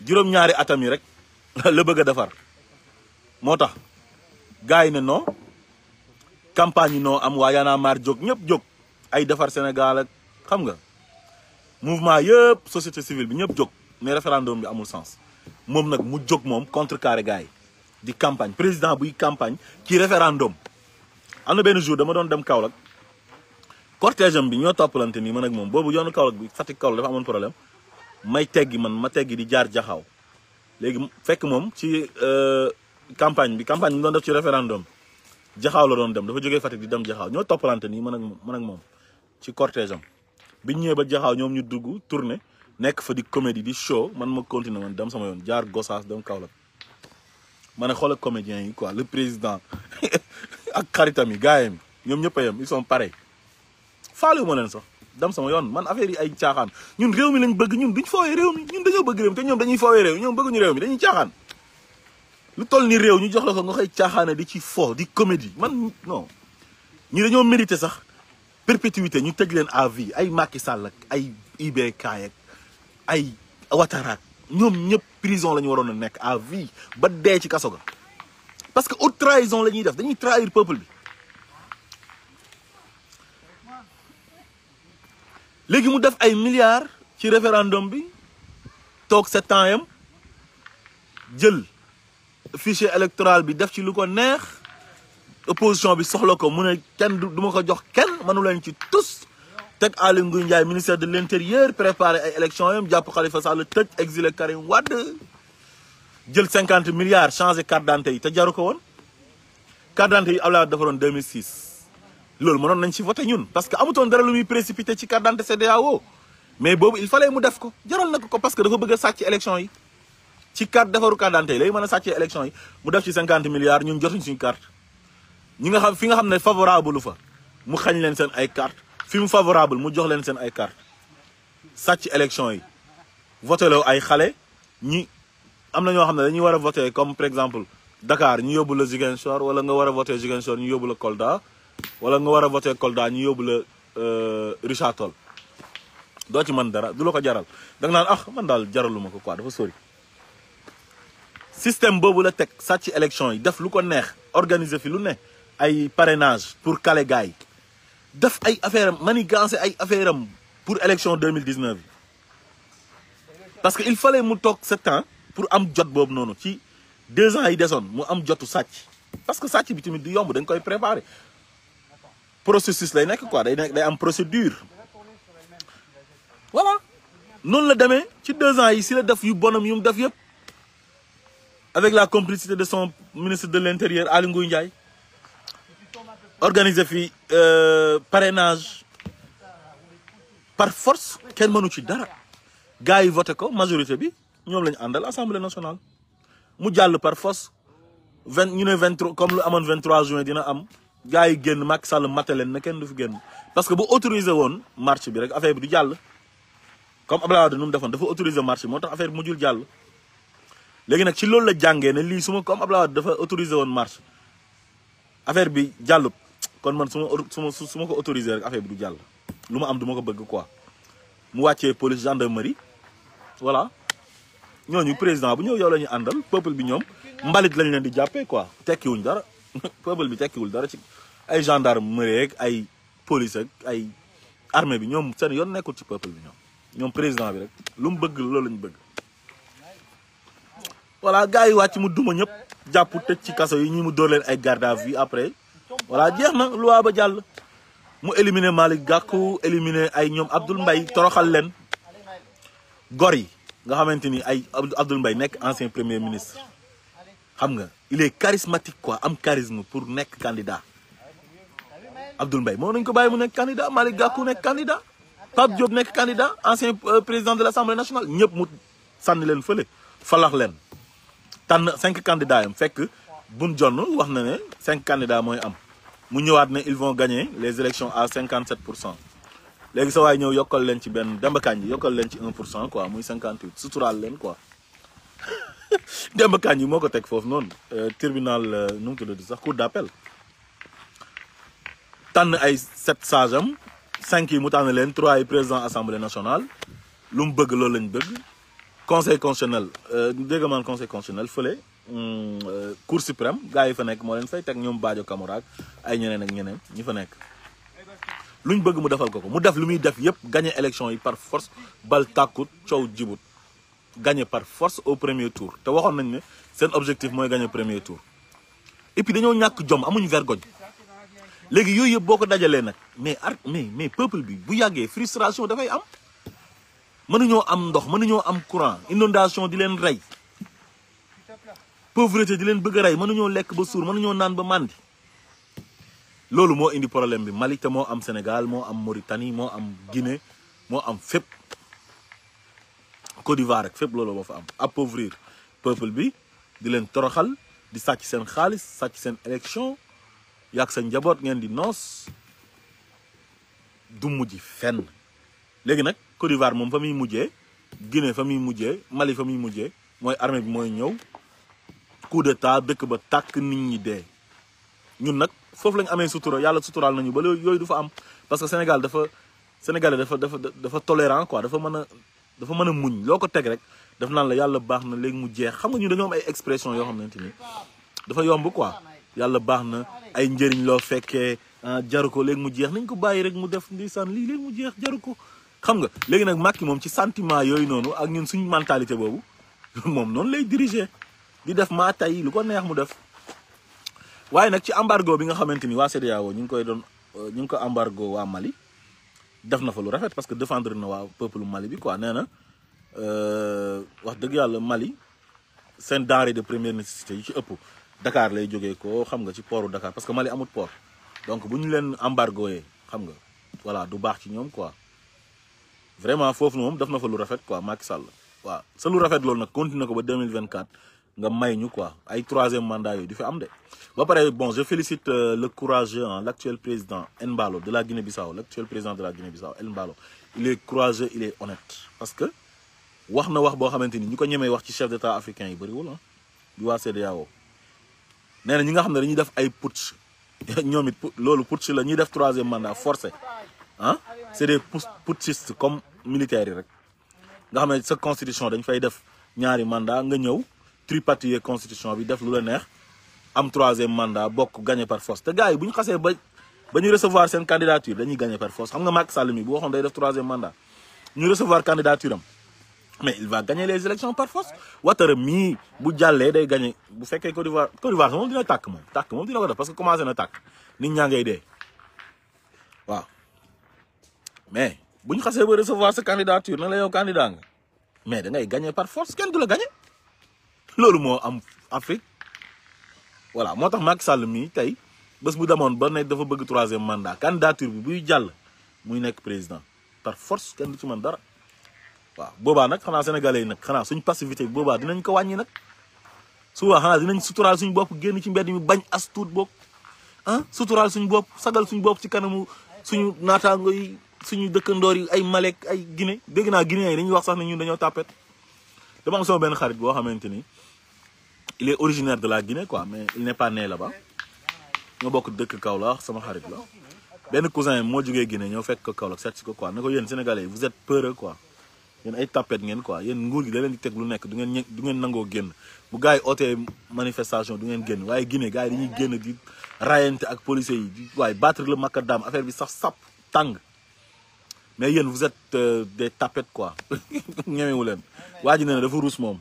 juróom-ñaari atam yi rek la bëgg a defar moo tax gars yi ne non campagne yi noo am waa Y'en a marre jóg ñëpp jóg ay defar Sénégal ak xam nga mouvement yëpp société civile bi ñëpp jóg mais référendum bi amul sens moom nag mu jóg moom contrecarré gars yi di campagne président buy campagne ci référendum. am na benn jour dama doon dem Kaolack cortège am bi ñoo toppalante nii man ak moom boobu yoonu Kaolack bi Fatick Kaolack dafa amoon problème ma teggi di jaar jaxaaw léegi fekk moom ci campagne bi doon def ci référendum jaxaaw la doon dem dafa jógee Fatick di dem jaxaaw ñoo toppalante nii man ak moom ci cortège am biñ ñëwee ba jaxaaw ñoom ñu dugg tourné nekk fa di comédie di show man ma continué man dem sama yoon jaar Gossas dem Kaolack ma ne xoolal comédiens yi quoi le président ak xaritam yi gaayam ñoom ñëpp a yem ils sont pareils faale ma leen sax dem sama yoon man affaire yi ay caaxaan ñun réew mi lañ bëgg ñun duñ foowee réew mi ñun dañoo bëgg réew mi te ñoom dañuy foowee réew mi ñoom bëgguñu réew mi dañuy caaxaan lu toll ni réew ñu jox la ko nga koy caaxaane di ci fo di comédie man non ñi dañoo mérité sax perpétuité ñu tëj leen à vie ay Macky Sall ak ay IBK ak ay Ouattara ñoom ñëpp prison la ñu waroon a nekk à vie ba dee ci kaso ga parce que haute trahison la ñuy def dañuy trahir peuple bi léegi mu def ay milliards ci référendum bi toog 7 ans yam jël fichier électoral bi def ci lu ko neex opposition bi soxla ko mu ne kenn du ma ko jox kenn mënu leen ci tous teg Aly Ngouille Ndiaye ministère de l'intérieur préparé ay élections yam jàpp Khalifa Sall tëj exilé Karim Wade jël 50 milliards changé carte d'identité yi te jaru ko woon carte d'identité yi Abdoulaye Wade defaroon 2006 loolu mënoon nañ ci voté ñun parce que amutoon dara lu muy précipité ci carte d'identité CEDEAO mais boobu il fallait mu def ko jaral na ko parce que dafa bëgg a sàcc élection yi ci carte defaru carte d'identité yi lay mën a sàccee élection yi mu def ci 50 milliards ñun jotuñ suñu carte ñi nga xam fi nga xam ne favorable lu fa mu xañ leen seen ay carte fi mu favorable mu jox leen seen ay carte sàcc élection yi voté loo ay xale ñi am na ñoo xam ne dañuy war a voté comme par exemple Dakar ñu yóbbu la Ziguinchor wala nga war a voté Ziguinchor ñu yóbbu la Kolda wala nga war a voté Kolda ñu yóbbu la Richard Toll doo ci mën dara du la ko jaral da nga naan man daal jaraluma ko quoi dafa sori système boobu la teg sàcc élection yi def lu ko neex organiser fi lu ne ay parrainage pour caler gars yi def ay affaire am manigancé ay affaire am pour élection 2019 yi parce que il fallait mu toog 7 ans pour am jot boobu noonu ci 2 ans yi desoon mu am jotu sàcc parce que sàcc bi tamit du yomb dañ koy préparer processus lay nekk quoi day am procédure voilà noonu la demee ci 2 ans yi si la def yu bonam yu mu def yëpp avec la complicité de son ministre de l'intérieur Aly Ngouille Ndiaye organiser fi parrainage par force kenn mënu ci dara gars yi voté ko majorité bi ñoom lañu àndal assemblée nationale mu jàll par force ñu ne 23 comme lu amoon 23 juin dina am gars yi génn Macky Sall maté leen na kenn du fi génn parce que bu autorisé woon marche bi rek affaire bi du jàll comme Abdoulaye Wade nu mu defoon dafa autorisé marche bi moo tax affaire bi mujjul jàll léegi nag ci loolu la jàngee ne lii su ma comme Abdoulaye Wade dafa autorisé woon marche affaire bi jàllut kon man su ma ko autorisé rek affaire bi du jàll lu ma am du ma ko bëgg quoi mu wàccee police gendarmerie voilà ñooñu président bu ñëw yow la ñu àndal peuple bi ñoom mbalit lañ leen di jàppee quoi tekkiwuñ dara peuple bi tekkiwul dara ci ay gendarmerie ak ay police ak ay armée bi ñoom seen yoon nekkul ci peuple bi ñoom président bi rek lu mu bëgg loolu lañu bëgg voilà gars yi wàcc mu duma ñëpp jàpp tëj ci kaso yi ñi mu dóor leen ay garde à vue après voilà jeex na loi ba jàll mu éliminer Malick Gakou éliminer ay ñoom Abdoul Mbaye toroxal leen gor yi nga xamante ni ay Abdoul Mbaye nekk ancien premier ministre xam nga il est charismatique quoi am charisme pour nekk candidat Abdoul Mbaye moo nañ ko bàyyi mu nekk candidat Malick Gakou nekk candidat Pape Diop nekk candidat ancien président de l'Assemblée nationale ñëpp mu sànni leen fële falax leen tànn 5 candidats yam fekk Boun Dionne wax na ne 5 candidats mooy am mu ñëwaat ne ils vont gagner les élections à 57%. léegi sa waay ñëw yokkal leen ci benn Demba Kandji yokkal leen ci 1% quoi muy 58 suturaal leen quoi Demba Kandji moo ko teg foofu noonu tribunal nu mu tuddati sax cour d'appel tànn ay 7 sages am 5 yi mu tànn leen 3 yi président assemblée nationale lu mu bëgg loolu lañ bëgg conseil constitutionnel dégg man conseil constitutionnel fële cour suprême gars yi fa nekk moo leen fay teg ñoom Badio Camara ak ay ñeneen ak ñeneen ñi fa nekk luñ bëgg mu defal ko mu def lu muy def yëpp gagné élection yi par force bal tàkkut coow jibut gagné par force au premier tour te waxoon nañ ne seen objectif mooy gagné premier tour et puis dañoo ñàkk jom amuñu vergogne léegi yooyu yëpp boo ko dajalee nag mais peuple bi bu yàggee frustration dafay am mënuñoo am ndox mënuñoo am courant inondation di leen rey pauvreté di leen bëgg a rey mënuñoo lekk ba suur mënuñoo naan ba màndi loolu moo indi problème bi Mali te moo am Sénégal moo am Mauritanie moo am Guinée moo am fépp Côte d'Ivoire rek fépp loolu moo fa am appauvrir peuple bi di leen toroxal di sàcc seen xaalis sàcc seen élection yàgg sa njaboot ngeen di noos du mujj fenn léegi nag Côte d'Ivoire moom fa muy mujjee Guinée fa muy mujjee Mali fa muy mujjee mooy armée bi mooy ñëw coup d'état dëkk ba tàkk nit ñi dee ñun nag foofu lañ amee sutura yàlla suturaal nañu ba yooyu du fa am parce que Sénégalais dafa tolérant quoi dafa mën a muñ loo ko teg rek daf naan la yàlla baax na léegi mu jeex xam nga ñu dañoo am ay expression yoo xamante ni dafa yomb quoi yàlla baax na ay njëriñ loo fekkee jaru ko léegi mu jeex nañ ko bàyyi rek mu def ndeysaan lii léegi mu jeex jaru ko xam nga léegi nag Macky moom ci sentiment yooyu noonu ak ñun suñu mentalité boobu moom noonu lay diriger di def maa tay lu ko neex mu def waaye nag ci embargo bi nga xamante ni waa CEDEAO ñu ngi ko embargo waa Mali def na fa lu rafet parce que défendre na waa peuple Mali bi quoi nee na wax dëgg yàlla Mali seen denrée de première nécessité yi ci ëpp Dakar lay jógee ko xam nga ci portu Dakar parce que Mali amut port donc bu ñu leen embargoé xam nga voilà du baax ci ñoom quoi vraiment foofu moom def na fa lu rafet quoi Macky Sall waaw sa lu rafet loolu nag continué ko ba 2024 nga may ñu quoi ay 3e mandat yooyu di fi am de ba pare bon je félicite le courageux l'actuel président Embalo de la Guinée-Bissau l'actuel président de la Guinée-Bissau Embalo il est courageux il est honnête parce que wax na wax boo xamante ni ñu ko ñemee wax ci chef d'état africain yi bëriwul bi waa CEDEAO nee na ñi nga xam ne dañuy def ay putsch ñoom it loolu putsch la ñuy def 3e mandat forcé c'est des putschistes comme militaires yi rek nga xam ne sa constitution dañ fay def ñaari mandat nga ñëw tripatouiller constitution bi def lu la neex am 3e mandat bokk gagné par force te gars yi bu ñu xasee ba ñu recevoir seen candidature dañuy gagné par force xam nga Macky Sall mi bu waxoon day def 3e mandat ñu recevoir candidature am mais il va gagner les élections par force Ouattara mii bu jàllee day gagné bu fekkee Côte d'Ivoire moom dina tàkk moom dina ko def parce que commencé na tàkk nit ñaa ngay dee waaw mais bu ñu xasee ba recevoir sa candidature na la yow candidat nga mais da ngay gagné par force kenn du la gagné loolu moo am Afrique voilà moo tax Macky Sall mii tey bés bu demoon ba ne dafa bëgg 3e mandat candidature bi buy jàll muy nekk président par force kenn du ci mën dara waaw boobaa nag xanaa sénégalais yi nag xanaa suñ passivité bi boobaa dinañ ko wàññi nag souvent xanaa dinañ suturaal suñu bopp génn ci mbedd mi bañ as tuut bopp suturaal suñu bopp sagal suñu bopp ci kanamu suñu naataango yi suñu dëkkandoor yi ay Malek ay Guinée dégg naa Guinée yi dañuy wax sax ne ñun dañoo tàppet dama am sama benn xarit boo xamante ni il est originaire de la Guinée quoi mais il n'est pas né là-bas ñoo bokk dëkk Kaolack sama xarit la benn cousin moo jógee Guinée ñoo fekk ko Kaolack seet si ko quoi ne ko yéen sénégalais vous êtes peureux quoi yéen ay tapet ngeen quoi yéen nguur gi da leen di teg lu nekk du ngeen nangoo génn bu gars yi ootee manifestation du ngeen génn waaye Guinée gars yi dañuy génn di rayante ak policiers yi di waaye battre le macadam affaire bi sax sap tàng mais yéen vous êtes des tapettes quoi ñemewu leen waa ji nee na dafa ruus moom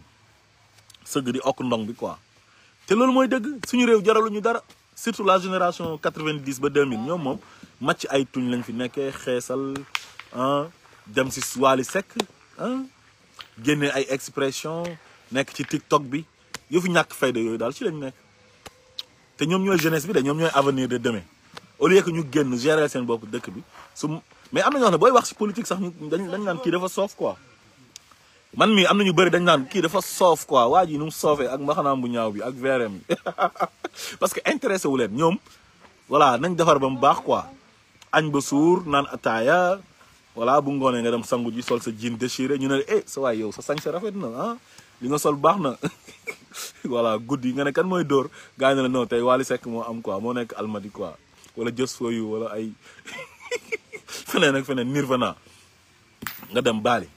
sëgg di okk ndong bi quoi te loolu mooy dëgg suñu réew jaraluñu dara surtout la génération 90 ba 2000 ñoom moom màcc ay tuñ lañ fi nekkee xeesal dem si Wally Seck génne ay expression nekk ci TikTok bi yëfu ñàkk fayda yooyu daal ci lañ nekk te ñoom ñooy jeunesse bi de ñoom ñooy avenir de demain au lieu que ñu génn gérer seen bopp dëkk bi mais am na ñoo xam ne booy wax si politique sax dañ naan kii dafa soof quoi man mii am na ñu bëri dañ naan kii dafa soof quoi waa ji nu mu soofee ak mbaxanaam bu ñaaw bi ak veerem bi parce que intéressé wu leen ñoom voilà nañ defar ba mu baax quoi añ ba suur naan ataaya voilà bu ngoonee nga dem sangu ji sol sa jean déchiré ñu ne sa waay yow sa sañ sa rafet na li nga sol baax na voilà guddi nga ne kan mooy dóor gaa yi ne la non tey Wally Seck moo am quoi moo nekk almadi quoi wala jës fooyu wala ay feneen ak feneen Nirvana nga dem baali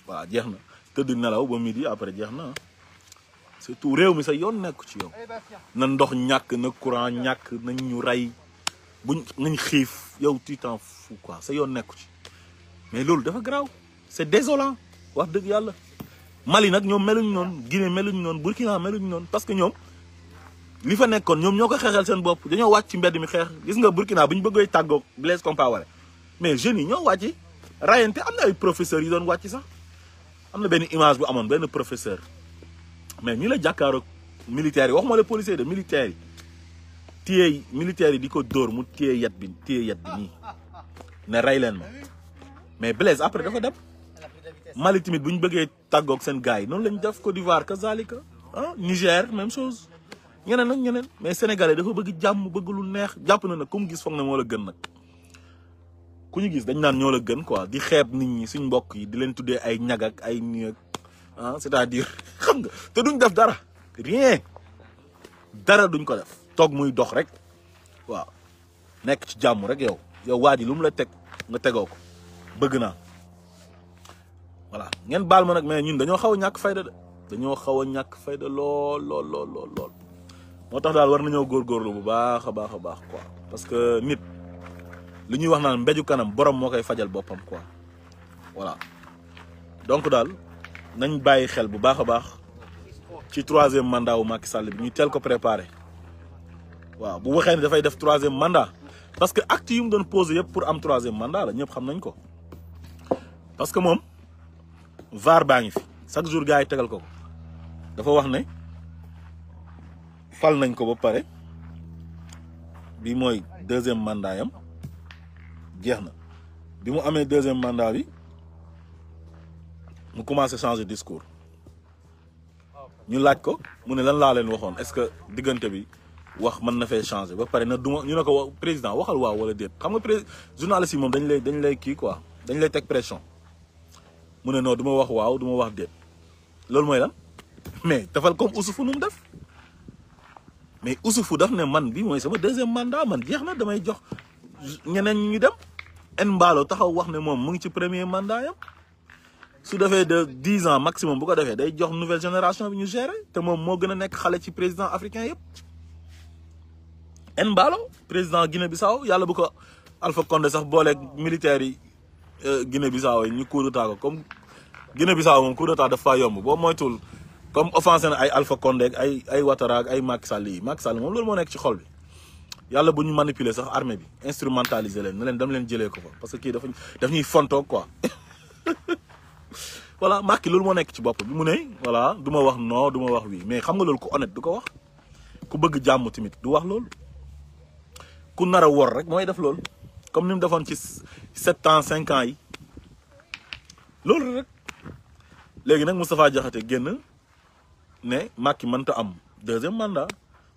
waaw jeex na tëdd nelaw ba midi après jeex na surtout réew mi sa yoon nekku ci yow na ndox ñàkk na courant ñàkk nañ ñu rey nañ xiif yow tu t'en fous quoi sa yoon nekku ci mais loolu dafa garaaw c'est désolant wax dëgg yàlla Mali nag ñoom meluñ noonu Guinée meluñ noonu Burkina meluñ noonu parce que ñoom li fa nekkoon ñoom ñoo ko xeexal seen bopp dañoo wàcc ci mbedd mi xeex gis nga Burkina bu ñu bëggee tàggoog Blaise Compaoré mais jeunes yi ñoo wàcc rayante am na ay professeurs yi doon wàcc sax am na benn image bu amoon benn professeur mais ñu la jàkkaaroog militaires yi waxuma la policiers de militaires yi téye militaires yi di ko dóor mu téye yat bi nii ne rey leen ma mais Blaise après dafa dem Mali tamit bu ñu bëggee tàggoog seen gars yi noonu lañ def Côte d'Ivoire kazalika Niger même chose ñeneen nag ñeneen mais sénégalais dafa bëgg jàmm bëgg lu neex jàpp na nag ku mu gis foog ne moo la gën nag ku ñu gis dañ naan ñoo la gën quoi di xeeb nit ñi suñ mbokk yi di leen tuddee ay ñag ak ay nii ak c'est-à-dire xam nga te duñ def dara rien dara duñ ko def toog muy dox rek waaw nekk ci jàmm rek yow waa ji lu mu la teg nga tegoo ko bëgg naa voilà ngeen baal ma nag mais ñun dañoo xaw a ñàkk fayda de dañoo xaw a ñàkk fayda lool moo tax daal war nañoo góorgóorlu bu baax a baax quoi parce que nit li ñuy wax naan mbéju kanam borom moo koy fajal boppam quoi voilà donc daal nañ bàyyi xel bu baax a baax ci 3e mandat wu Macky Sall bi ñu teel ko préparé waaw bu waxee ne dafay def 3e mandat parce que acte yu mu doon posé yëpp pour am 3e mandat la ñëpp xam nañ ko parce que moom VAR baa ngi fi chaque jour gars yi tegal ko dafa wax ne fal nañ ko ba pare bi mooy 2e mandat yam jeex na bi mu amee 2e mandat bi mu commencé changer discours ñu laaj ko mu ne lan laa leen waxoon est-ce que diggante bi wax mën na fee changer ba pare na duma ñu ne ko président waxal waaw wala déet xam nga journaliste yi moom dañ lay kii quoi dañ lay teg pression mu ne non du ma wax waaw du ma wax déet loolu mooy lan mais dafal comme Oussouffou nu mu def mais Oussouffou daf ne man bi mooy sama 2e mandat man jeex na damay jox ñeneen ñu dem Mballo taxaw wax ne moom mu ngi ci 1er mandat yam su defee de 10 ans maximum bu ko defee day jox nouvelle génération bi ñu gérer te moom moo gën a nekk xale ci président africain yëpp Mballo président Guinée-Bissau yàlla bu ko Alpha Condé sax booleeg militaires yi Guinée-Bissau yi ñu coup d'état ko comme Guinée-Bissau moom coup d'état dafa yomb boo moytul comme offensé na ay Alpha Condé ak ay Ouattara ak ay Macky Sall yi Macky Sall moom loolu moo nekk ci xol bi yàlla bu ñu manipuler sax armée bi instrumentaliser leen ne leen dam leen jëlee ko fa parce que kii daf ñuy fontoo quoi voilà Macky loolu moo nekk ci bopp bi mu ne voilà du ma wax non du ma wax oui mais xam nga loolu ku honnête du ko wax ku bëgg jàmm tamit du wax loolu ku nar a wor rek mooy def loolu comme ni mu defoon ci 7 ans 5 ans yi loolu rek léegi nag Moustapha Diakhaté génn ne Macky mënta am 2e mandat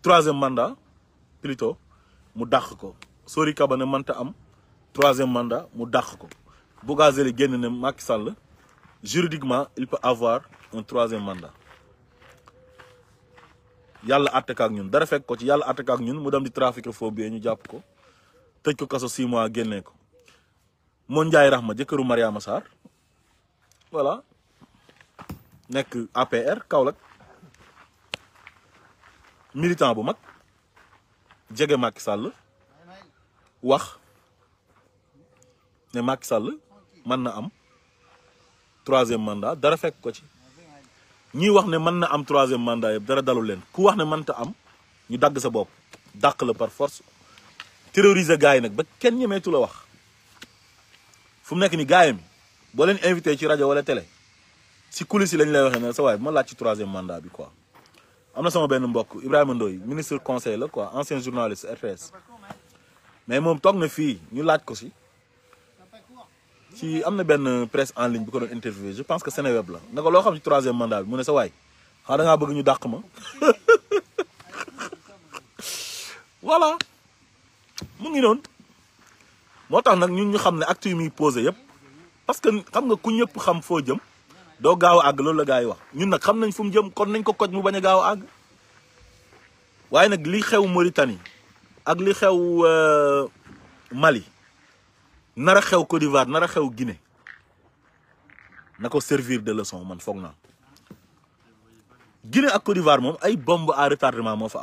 3e mandat plutôt mu dàq ko Sori Kaba ne mënta am 3e mandat mu dàq ko Bougazelli génn ne Macky Sall juridiquement il peut avoir un 3e mandat yàlla àtte ko ak ñun dara fekk ko ci yàlla àtte ko ak ñun mu dem di trafiquer faux billets ñu jàpp ko tëj ko kaso 6 mois génnee ko moo Ndiaye Rahma jëkkëru Mariama Sarr voilà nekk APR Kaolack militant bu mag jege Macky Sall wax ne Macky Sall mën na am 3e mandat dara fekk ko ci ñii wax ne mën na am 3e mandat yëpp dara dalul leen ku wax ne mënta am ñu dagg sa bopp dàq la par force terroriser gars yi nag ba kenn ñemeetu la wax fu mu nekk ni gars yi boo leen invité ci rajo wala télé si coulisses yi lañ lay waxee ne sa waay ma laaj ci 3e mandat bi quoi. am na sama benn mbokk Ibrahima Ndoye ministre conseil la quoi ancien journaliste RTS mais moom toog na fii ñu laaj ko si am na benn presse en ligne bu ko doon interviewé je pense que Seneweb la ne ko loo xam ci 3e mandat bi mu ne sa waay xanaa da ngaa bëgg ñu dàq ma voilà mu ngi noonu moo tax nag ñun ñu xam ne actes yi muy posé yëpp parce que xam nga ku ñëpp xam foo jëm doo gaaw a àgg loolu la gars yi wax ñun nag xam nañ fu mu jëm kon nañ ko koj mu bañ a gaaw a àgg waaye nag li xew Mauritanie ak li xew Mali nar a xew Côte d'Ivoire nar a xew Guinée na ko servir de leçon man foog naa Guinée ak Côte d'Ivoire moom ay bombe à retardement moo fa am